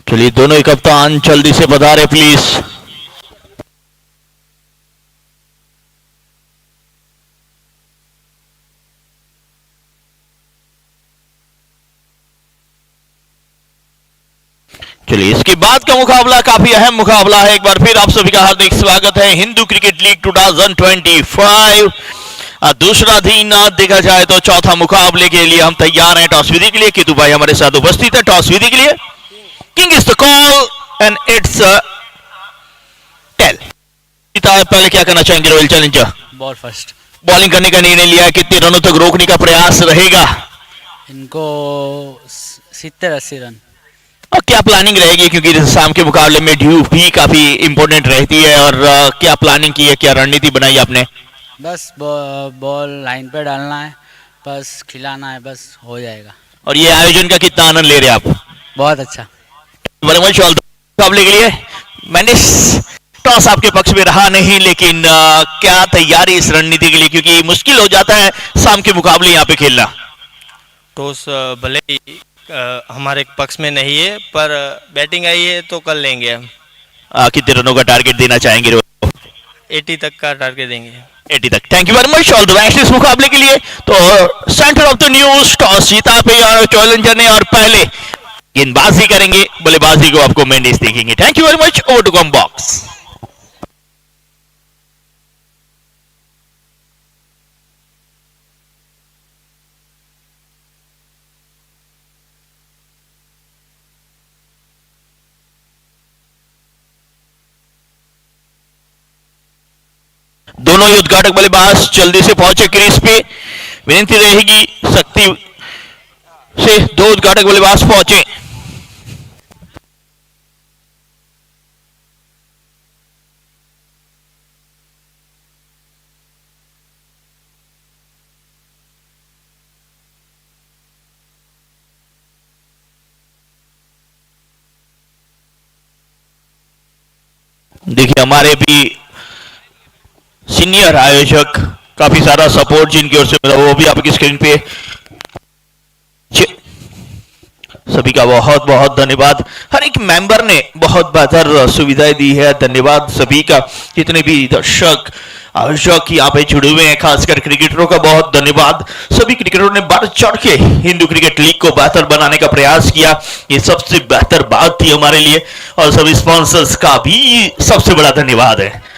चलिए दोनों ही कप्तान जल्दी से पधारे प्लीज। चलिए इसके बाद का मुकाबला काफी अहम मुकाबला है। एक बार फिर आप सभी का हार्दिक स्वागत है हिंदू क्रिकेट लीग 2025। दूसरा दिन देखा जाए तो चौथा मुकाबले के लिए हम तैयार हैं टॉस विधि के लिए। कितु भाई हमारे साथ उपस्थित है टॉस विधि के लिए। King is the call and it's tail. पहले क्या करना चाहेंगे royal challenger? Ball first. Bowling करने का निर्णय लिया है, कितने रनों तक रोकने का प्रयास रहेगा? इनको 70-80 रन। और क्या प्लानिंग रहेगी, क्योंकि शाम के मुकाबले में ड्यू भी काफी इंपॉर्टेंट रहती है, और क्या प्लानिंग की है, क्या रणनीति बनाई आपने? बस बॉल लाइन पे डालना है, बस खिलाना है, बस हो जाएगा। और ये आयोजन का कितना आनंद ले रहे हैं आप? बहुत अच्छा। मुकाबले के लिए मैंने टॉस आपके पक्ष में रहा नहीं, लेकिन क्या तैयारी इस रणनीति के लिए, क्योंकि मुश्किल हो जाता है शाम के मुकाबले यहाँ पे खेलना। टॉस भले ही हमारे पक्ष में नहीं है, पर बैटिंग आई है तो कर लेंगे हम। कितने रनों का टारगेट देना चाहेंगे? 80 तक का टारगेट देंगे। 80 तक। Thank you very much, all the best इस मुकाबले के लिए। तो centre of the news toss जीता पे चैलेंजर ने, और पहले गेंदबाजी करेंगे, बल्लेबाजी को आपको मेंडिस देखेंगे। Thank you very much, over to comm box. दोनों ही उद्घाटक बल्लेबाज जल्दी से पहुंचे क्रीज पे। विनती रहेगी शक्ति से दो उद्घाटक बल्लेबाज पहुंचे। देखिए हमारे भी सीनियर आयोजक काफी सारा सपोर्ट जिनकी ओर से मिला, वो भी आपकी स्क्रीन पे। सभी का बहुत बहुत धन्यवाद। हर एक मेंबर ने बहुत बेहतर सुविधाएं दी है। धन्यवाद सभी का, जितने भी दर्शक आयोजक यहाँ पे जुड़े हुए हैं, खासकर क्रिकेटरों का बहुत धन्यवाद। सभी क्रिकेटरों ने बढ़ चढ़ के हिंदू क्रिकेट लीग को बेहतर बनाने का प्रयास किया, ये सबसे बेहतर बात थी हमारे लिए। और सभी स्पॉन्सर्स का भी सबसे बड़ा धन्यवाद है।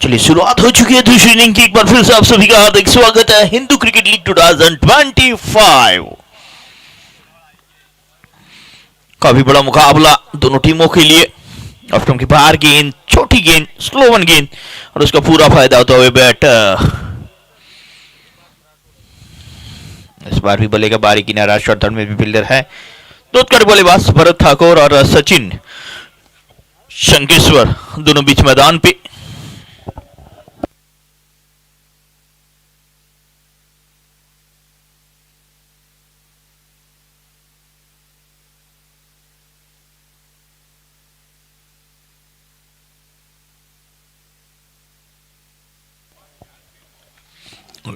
चलिए शुरुआत हो चुकी है दूसरी इनिंग की। एक बार फिर से आप सभी का हार्दिक स्वागत है हिंदू क्रिकेट लीग 2025। काफी बड़ा मुकाबला दोनों टीमों के लिए। ऑफ की बाहर गेंद, छोटी गेंद, स्लो वन गेंद और उसका पूरा फायदा होता हुए बैट। इस बार भी बल्ले का बारी किनारा, शॉर्ट थर्ड में भी फील्डर है। दो कड़े बल्लेबाज भरत ठाकुर और सचिन शंकेश्वर दोनों बीच मैदान पे।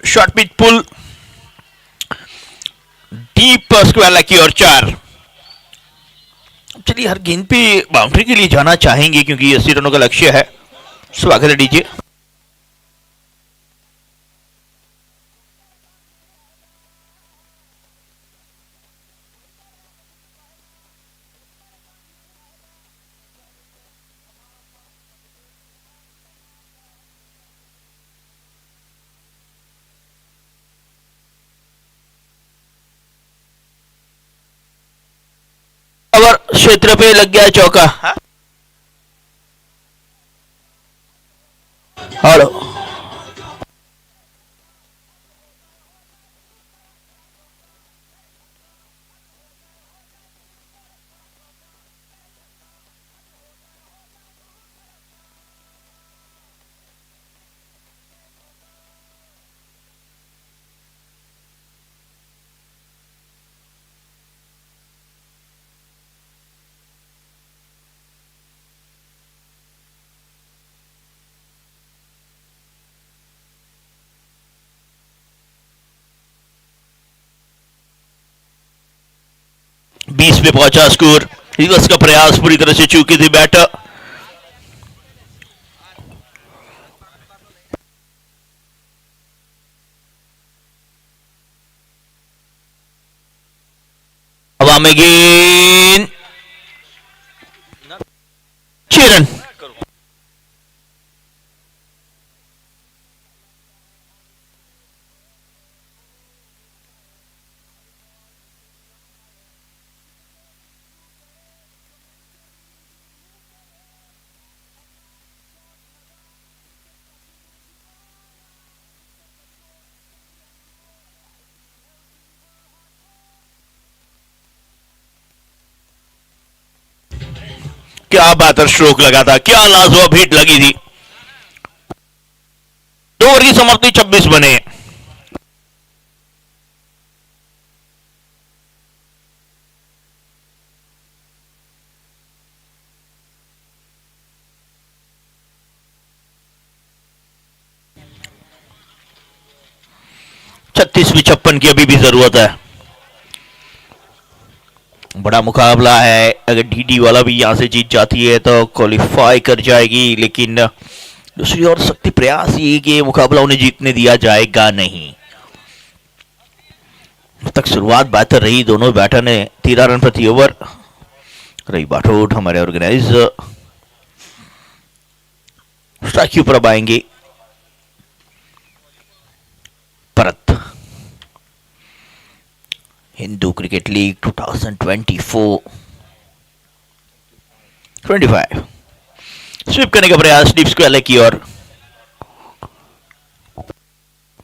शॉर्ट पिच पुल, डीप स्क्वायर लेग की ओर 4। चलिए हर गेंद पे बाउंड्री के लिए जाना चाहेंगे क्योंकि 80 रनों का लक्ष्य है। स्वागत है डीजे। और क्षेत्र पे लग गया चौका। हेलो, बीस पे पहुंचा स्कोर। रिवर्स का प्रयास पूरी तरह से चूके थे बैटर। हवा में गेंद, 6 रन। क्या बेहतर स्ट्रोक लगा था, क्या लाजवाब हिट लगी थी। 2 ओवर की समाप्ति 26 बने। छत्तीस भी 56 की अभी भी जरूरत है। बड़ा मुकाबला है। अगर डीडी वाला भी यहां से जीत जाती है तो क्वालिफाई कर जाएगी, लेकिन दूसरी ओर सख्ती प्रयास ये कि ये मुकाबला उन्हें जीतने दिया जाएगा नहीं। अब तक शुरुआत बेहतर रही। दोनों बैटर ने 13 रन प्रति ओवर। रवि बाठोड हमारे ऑर्गेनाइजर स्ट्राइक के ऊपर अब आएंगे। परत हिंदू क्रिकेट लीग 2024-25 स्वीप करने का प्रयास डीप स्क्वायर लेग की ओर।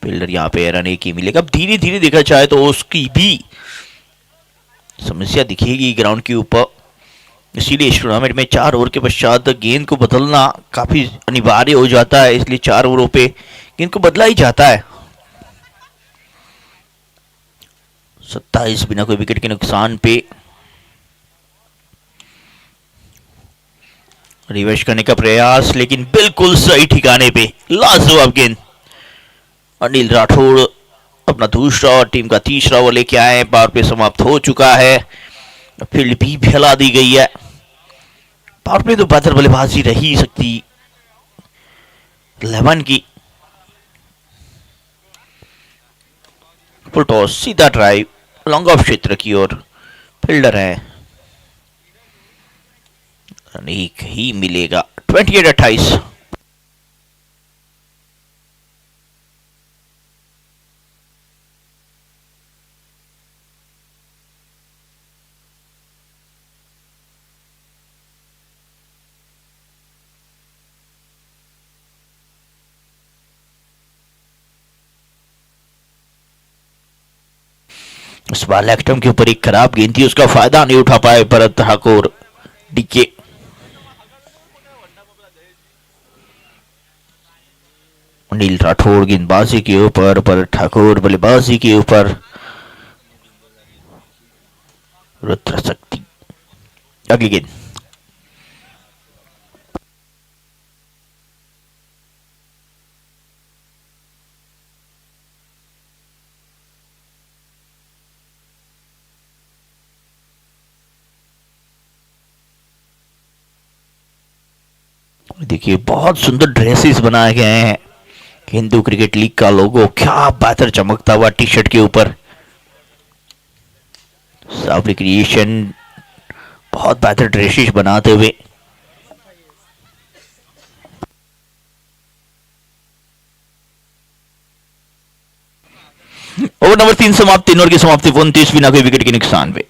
फील्डर यहां पे रन एक ही मिलेगा। अब धीरे धीरे देखा जाए तो उसकी भी समस्या दिखेगी ग्राउंड के ऊपर। इसीलिए इस टूर्नामेंट में 4 ओवर के पश्चात गेंद को बदलना काफी अनिवार्य हो जाता है। इसलिए 4 ओवरों पे गेंद को बदला ही जाता है। 27 बिना कोई विकेट के नुकसान पे। रिवर्स करने का प्रयास, लेकिन बिल्कुल सही ठिकाने पे। लाजवाब गेंद। अनिल राठौड़ अपना दूसरा और टीम का तीसरा ओवर लेके आए। पावर प्ले समाप्त हो चुका है। फील्ड भी फैला दी गई है। पावर प्ले तो बेहतर बल्लेबाजी रही सकती 11 की। फुल टॉस, सीधा ड्राइव, लॉन्ग ऑफ क्षेत्र की ओर। फील्डर है, रन एक ही मिलेगा। 28-28। उस बार लेफ्टम के ऊपर एक खराब गेंद थी, उसका फायदा नहीं उठा पाए भरत ठाकुर। डीके अनिल राठौड़ गेंदबाजी के ऊपर, भरत ठाकुर बल्लेबाजी के ऊपर। रुद्र शक्ति अगली गेंद। देखिए बहुत सुंदर ड्रेसेस बनाए गए हैं, हिंदू क्रिकेट लीग का लोगो क्या बेहतर चमकता हुआ टी शर्ट के ऊपर। सावली क्रिएशन बहुत बेहतर ड्रेसेस बनाते हुए। ओवर नंबर 3 समाप्त, 3 ओवर की समाप्ति 29 बिना कोई विकेट के नुकसान पे।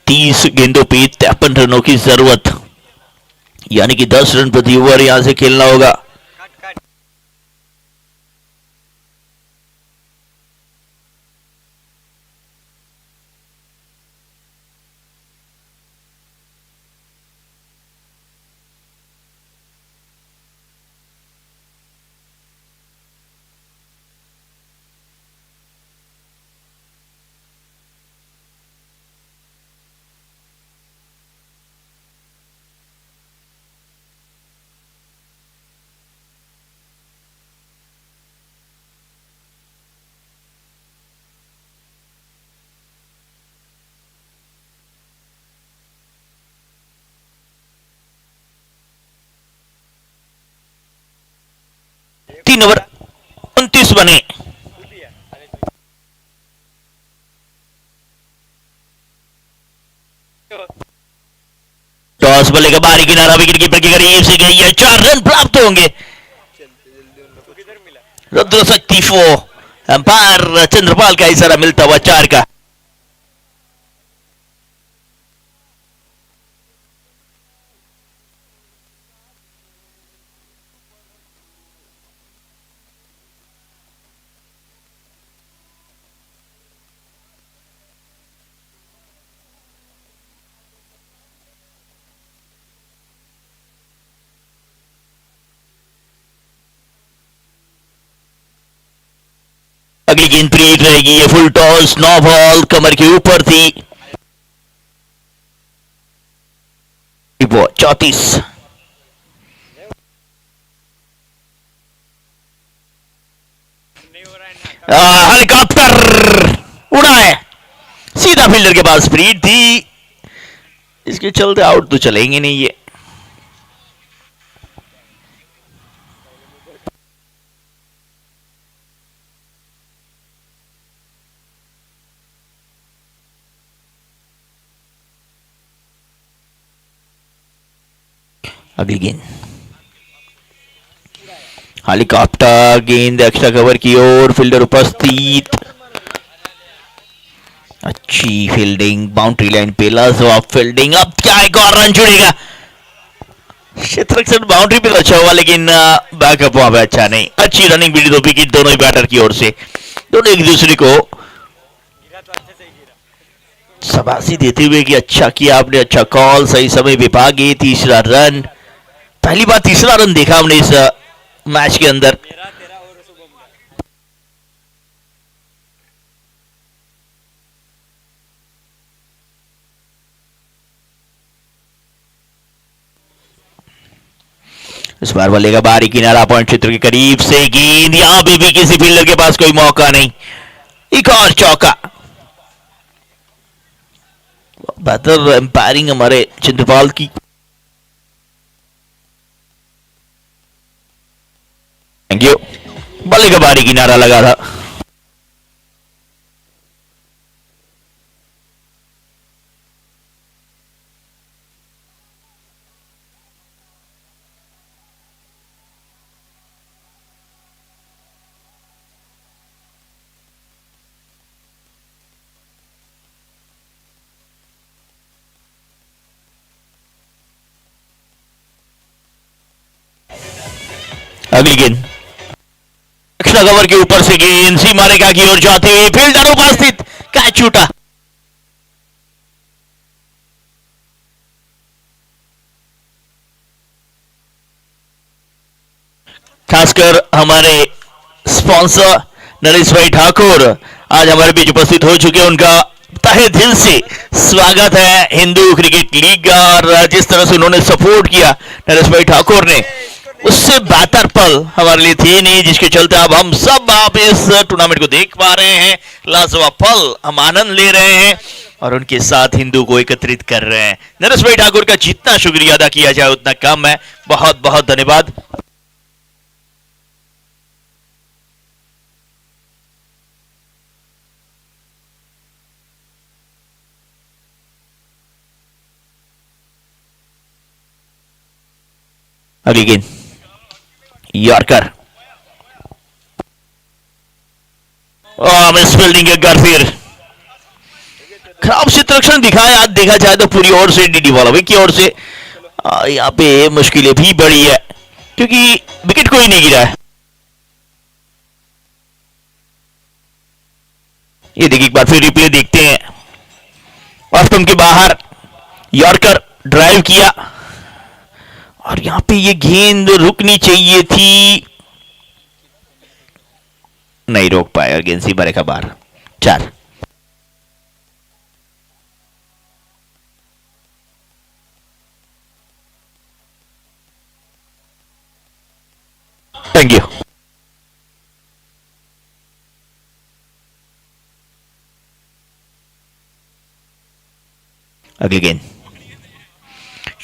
तीस गेंदों पे 53 रनों की जरूरत, यानी कि 10 रन प्रति ओवर यहां से खेलना होगा। तीन ओवर 29 बने। टॉस बल्ले का बाहरी किनारा विकेट कीपर के करीब से गई है, 4 रन प्राप्त होंगे। रुद्र शक्ति फो अंपायर चंद्रपाल का इशारा मिलता हुआ 4 का। अगली गेंद प्रीत रहेगी, ये फुल टॉस, 9 बॉल कमर के ऊपर थी। 34 हेलीकॉप्टर उड़ा है, सीधा फील्डर के पास स्पीड थी, इसके चलते आउट तो चलेंगे नहीं ये। अगली गेंद हेलीकॉप्टर गेंद एक्स्ट्रा कवर की ओर, फील्डर उपस्थित, अच्छी फील्डिंग, बाउंड्री लाइन पे लाजवाब फील्डिंग। अब क्या एक और रन जुड़ेगा, क्षेत्र बाउंड्री पे अच्छा हुआ लेकिन बैकअप वहां पे अच्छा नहीं। अच्छी रनिंग मिली, 2 विकेट दोनों ही बैटर की ओर से, दोनों एक दूसरे को शाबाशी देते हुए कि अच्छा किया आपने, अच्छा कॉल, सही समय पे भागे, तीसरा रन। पहली बार तीसरा रन देखा हमने इस मैच के अंदर। इस बार वाले का बाहरी किनारा पॉइंट क्षेत्र के करीब से गेंद, यहां पे भी किसी फील्डर के पास कोई मौका नहीं, एक और चौका। बेहतर एम्पायरिंग हमारे चंद्रपाल की। Thank you. बल्ले का बारी किनारा लगा था। अगली गेंद दक्षिणा कवर के ऊपर से गेंद सीमा रेखा की ओर जाते हुए फील्डर उपस्थित, कैच छूटा। खासकर हमारे स्पॉन्सर नरेश भाई ठाकुर आज हमारे बीच उपस्थित हो चुके हैं। उनका तहे दिल से स्वागत है हिंदू क्रिकेट लीग का। और जिस तरह से उन्होंने सपोर्ट किया नरेश भाई ठाकुर ने, उससे बेहतर पल हमारे लिए थे नहीं, जिसके चलते अब हम सब आप इस टूर्नामेंट को देख पा रहे हैं। लाजवाब पल हम आनंद ले रहे हैं और उनके साथ हिंदू को एकत्रित कर रहे हैं। नरेश भाई ठाकुर का जितना शुक्रिया अदा किया जाए उतना कम है। बहुत बहुत धन्यवाद। अगली गेंद यॉर्कर, मिस फील्डिंग एक बार फिर खराब चित्रक्षण दिखाया। आज देखा जाए तो पूरी ओर से डीडी वाला की ओर से यहाँ पे मुश्किलें भी बढ़ी है क्योंकि विकेट कोई नहीं गिरा है। ये देखिए एक बार फिर रिप्ले देखते हैं। ऑफ स्टंप के बाहर यॉर्कर ड्राइव किया और यहां पे ये गेंद रुकनी चाहिए थी, नहीं रोक पाया। गेंद सीमा रेखा बाहर, 4। Thank you. अगली गेंद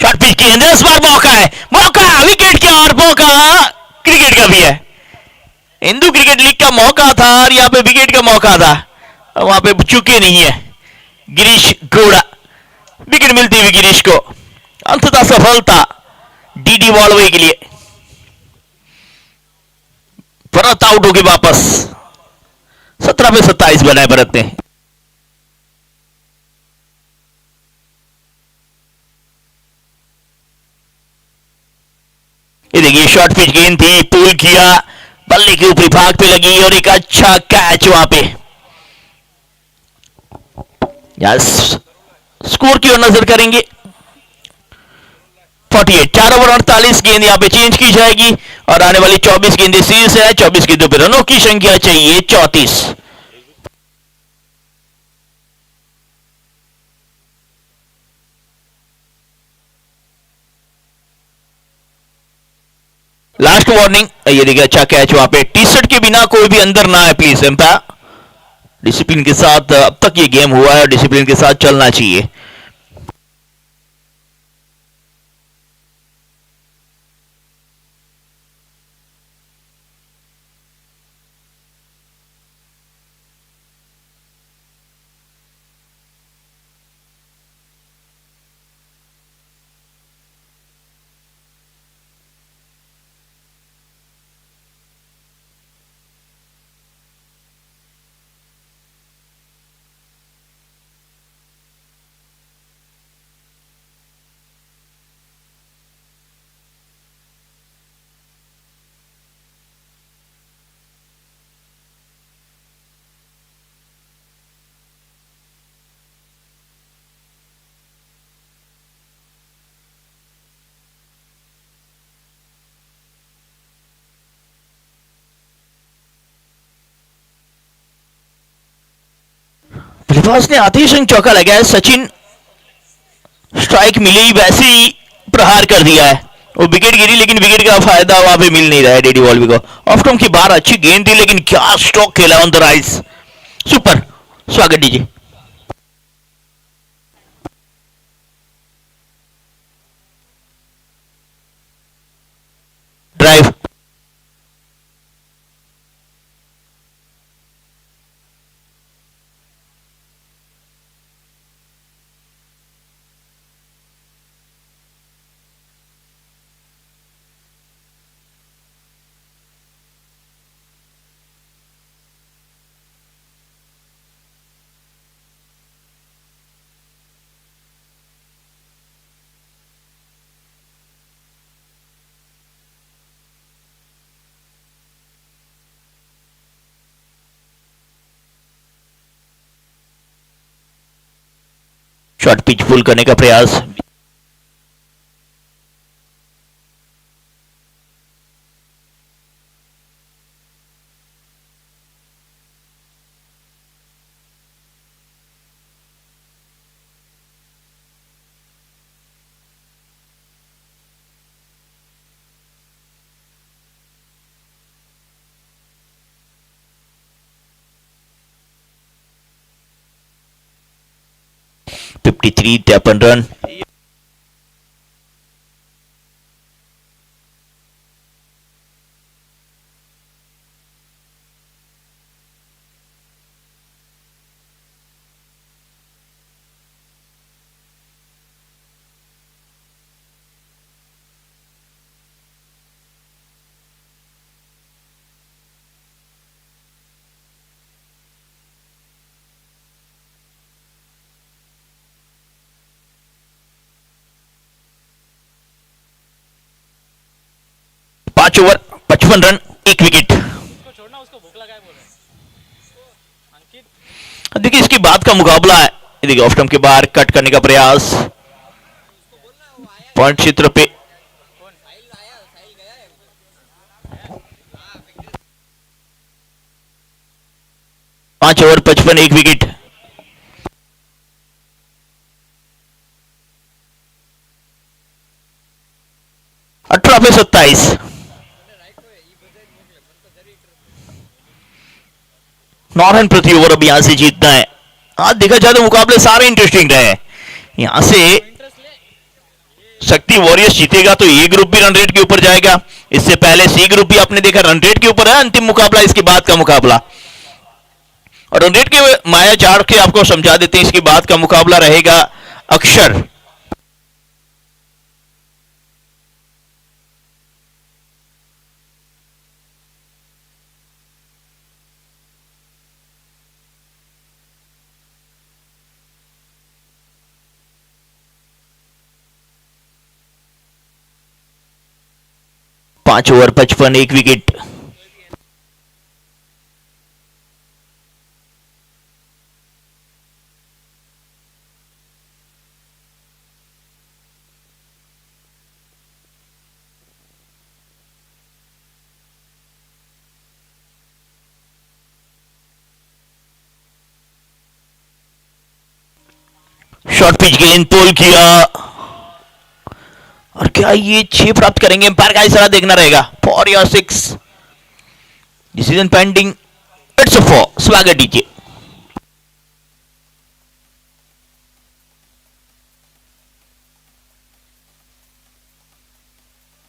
शॉर्ट पिच गेंद, इस बार मौका है, मौका विकेट का और मौका क्रिकेट का भी है। हिंदू क्रिकेट लीग का मौका था और यहां पे विकेट का मौका था, वहां पे चुके नहीं है गिरीश घोड़ा। विकेट मिलती हुई गिरीश को, अंततः सफलता डीडी वॉलवे के लिए। भरत आउट होके वापस 17 पे 27 बनाए भरत ने। ये देखिए शॉर्ट पिच गेंद थी, पुल किया, बल्ले के ऊपरी भाग पे लगी और एक अच्छा कैच वहां पे। यस, स्कोर की ओर नजर करेंगे। 48, 4 ओवर 48 गेंद यहां पे चेंज की जाएगी और आने वाली 24 गेंदें सीरीज है। 24 गेंदों पर रनों की संख्या चाहिए 34। लास्ट वार्निंग, ये देखिए अच्छा कैच वहां पे। टी शर्ट के बिना कोई भी अंदर ना है प्लीज। एम्पायर डिसिप्लिन के साथ अब तक ये गेम हुआ है, डिसिप्लिन के साथ चलना चाहिए। बल्लेबाज ने आते ही संग चौका लगाया। सचिन स्ट्राइक मिली वैसे ही प्रहार कर दिया है, वो विकेट गिरी लेकिन विकेट का फायदा वहां पे मिल नहीं रहा है डीडी वॉल्वी को। ऑफ स्टंप की बार अच्छी गेंद थी लेकिन क्या स्ट्रोक खेला ऑन द राइज। सुपर, स्वागत दीजिए। ड्राइव शॉर्ट पिच पुल करने का प्रयास। Three tap and run. पांच ओवर 55 रन, एक विकेट। देखिए इसके बाद का मुकाबला है। देखिए ऑफ स्टंप के बाहर कट करने का प्रयास, पॉइंट क्षेत्र पे। पांच ओवर 55, एक विकेट। अठारह पे 27। नौ रन प्रति ओवर अब यहां से जीतना है। आज देखा जाए तो मुकाबले सारे इंटरेस्टिंग रहे। यहां से शक्ति वॉरियर्स जीतेगा तो ए ग्रुप भी रन रेट के ऊपर जाएगा। इससे पहले सी ग्रुप भी आपने देखा रन रेट के ऊपर है। अंतिम मुकाबला इसके बाद का मुकाबला, और रन रेट के माया चाड़ के आपको समझा देते हैं। इसके बाद का मुकाबला रहेगा अक्षर। पांच ओवर 55, एक विकेट। शॉर्ट पिच गेंद पोल किया, और क्या ये 6 प्राप्त करेंगे? एम्पायर का इशारा देखना रहेगा। 4 या 6, डिसीजन पेंडिंग। It's a 4। स्वागत दीजिए।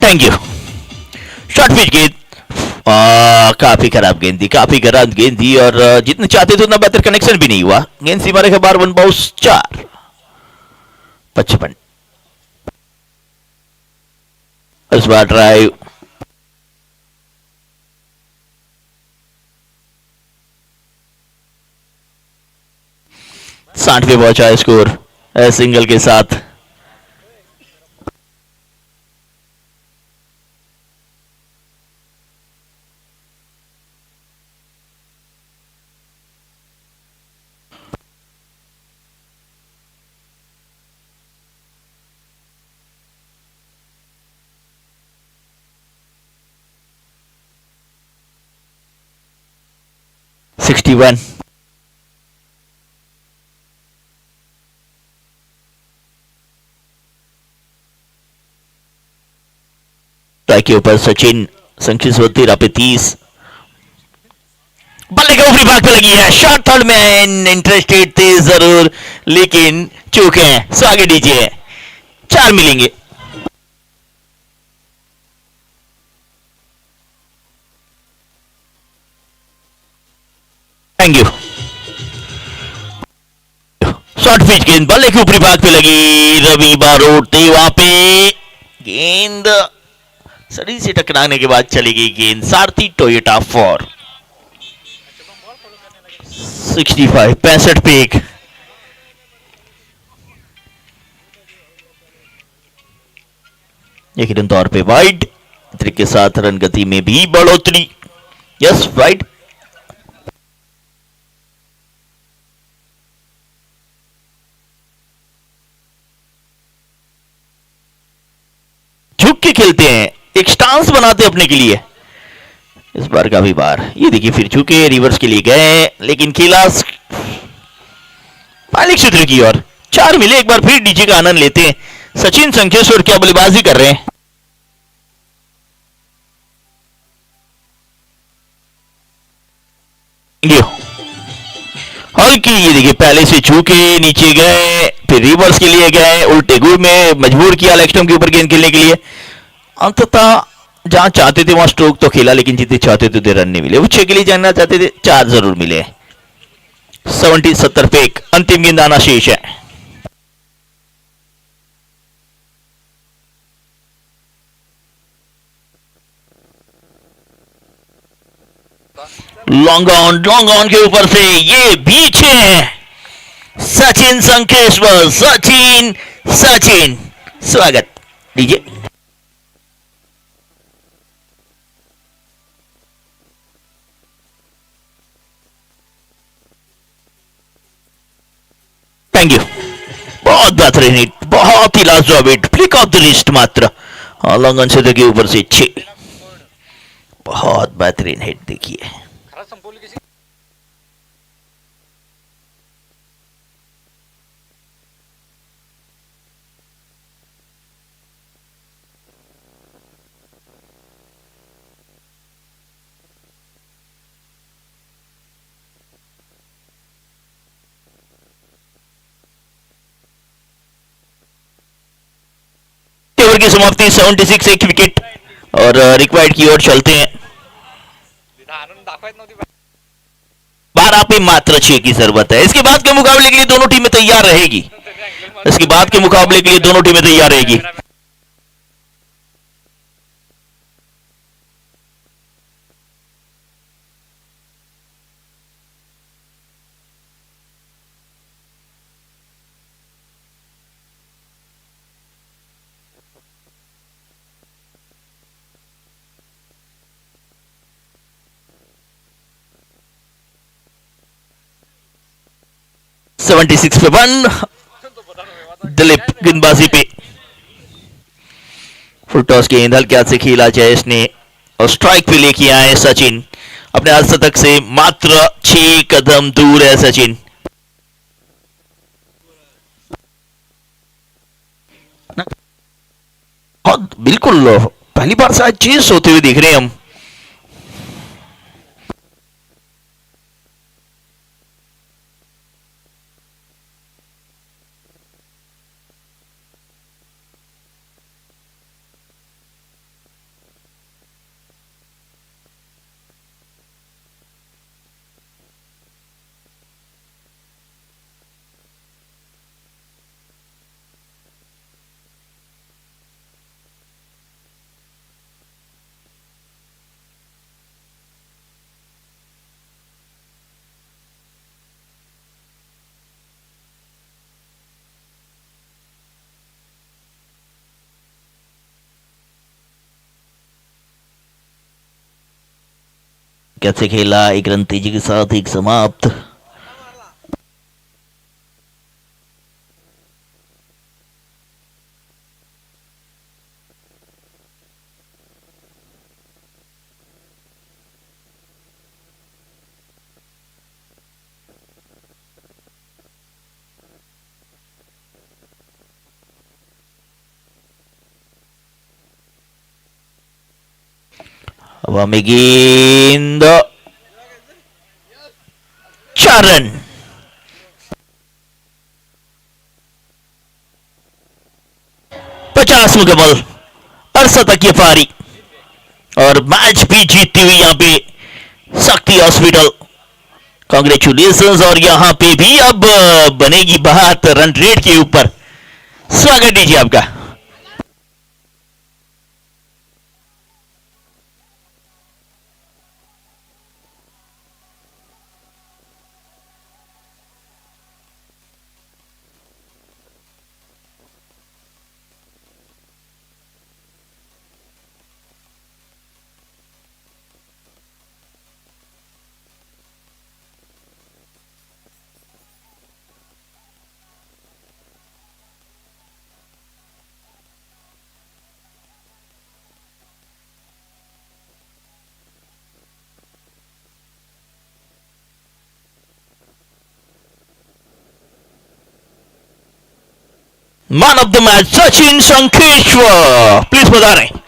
Thank you. शॉर्ट पिच गेंद, काफी खराब गेंद थी, काफी खराब गेंद थी, और जितना चाहते थे उतना बेहतर कनेक्शन भी नहीं हुआ। गेंद सीमा रेखा बार, 1 बाउंस 4, 55। इस बार ड्राइव, साठ पे पहुंचा स्कोर सिंगल के साथ। वन। के ऊपर सचिन, संक्षिप्त होती पे 30। बल्ले के ऊपरी भाग पे लगी है। शॉट थर्ड में इंटरेस्टेड थे जरूर, लेकिन चूके हैं। सो आगे दीजिए, 4 मिलेंगे। Thank you. शॉर्ट पिच गेंद बल्ले के ऊपरी भाग पे लगी। रवि बारोटते वहां पे गेंद शरीर से टकराने के बाद चली गई गेंद। सारथी टोयोटा 4। 65 65 पे एक। एक तौर पे वाइड के साथ रन गति में भी बढ़ोतरी। Yes wide. के खेलते हैं, एक स्टांस बनाते हैं अपने के लिए। इस बार का भी बार ये देखिए फिर चुके रिवर्स के लिए गए, लेकिन खेला मालिक क्षेत्र की ओर। 4 मिले, एक बार फिर डीजे का आनंद लेते हैं। सचिन संकेश्वर क्या बल्लेबाजी कर रहे हैं। हल्की ये देखिए पहले से चूके नीचे गए, फिर रिवर्स के लिए गए, उल्टे गुड़ में मजबूर किया लेग स्टंप के ऊपर गेंद खेलने के लिए। अंततः जहां चाहते थे वहां स्ट्रोक तो खेला, लेकिन जितने चाहते थे उतने रन नहीं मिले। वो 6 के लिए जाना चाहते थे, 4 जरूर मिले। 70 पे एक अंतिम गेंद आना शेष है। लॉन्ग ऑन के ऊपर से ये बीच है। सचिन संकेश्वर, सचिन स्वागत दीजिए। थैंक यू, बहुत बेहतरीन हिट, बहुत ही लाजवाब hit, flick of the list मात्र। लॉन्ग ऑन से के ऊपर से 6, बहुत बेहतरीन हिट देखिए। ओवर की समाप्ति 76, एक विकेट और रिक्वायर्ड की ओर चलते हैं। 12 पे मात्र 6 की जरूरत है। इसके बाद के मुकाबले के लिए दोनों टीमें तैयार रहेगी। इसके बाद के मुकाबले के लिए दोनों टीमें तैयार रहेगी। सेवेंटी सिक्स पे 1, दिलीप गेंदबाजी पे। फुल टॉस गेंद हल्के हाथ से खेला जयेश ने और स्ट्राइक पे लेके आए सचिन। अपने अर्धशतक से मात्र 6 कदम दूर है सचिन। बहुत बिल्कुल पहली बार शायद चेस होते हुए दिख रहे हैं हम। कैसे खेला, एक रन तेजी के साथ एक समाप्त। हवा में गेंद, 4 रन। पचास मुकम्मल, 68 की पारी और मैच भी जीतती हुई यहां पे शक्ति हॉस्पिटल। कांग्रेचुलेशंस। और यहां पे भी अब बनेगी बात रन रेट के ऊपर। स्वागत दीजिए आपका। Man of the match Sachin Sankeshwar, please बता रहे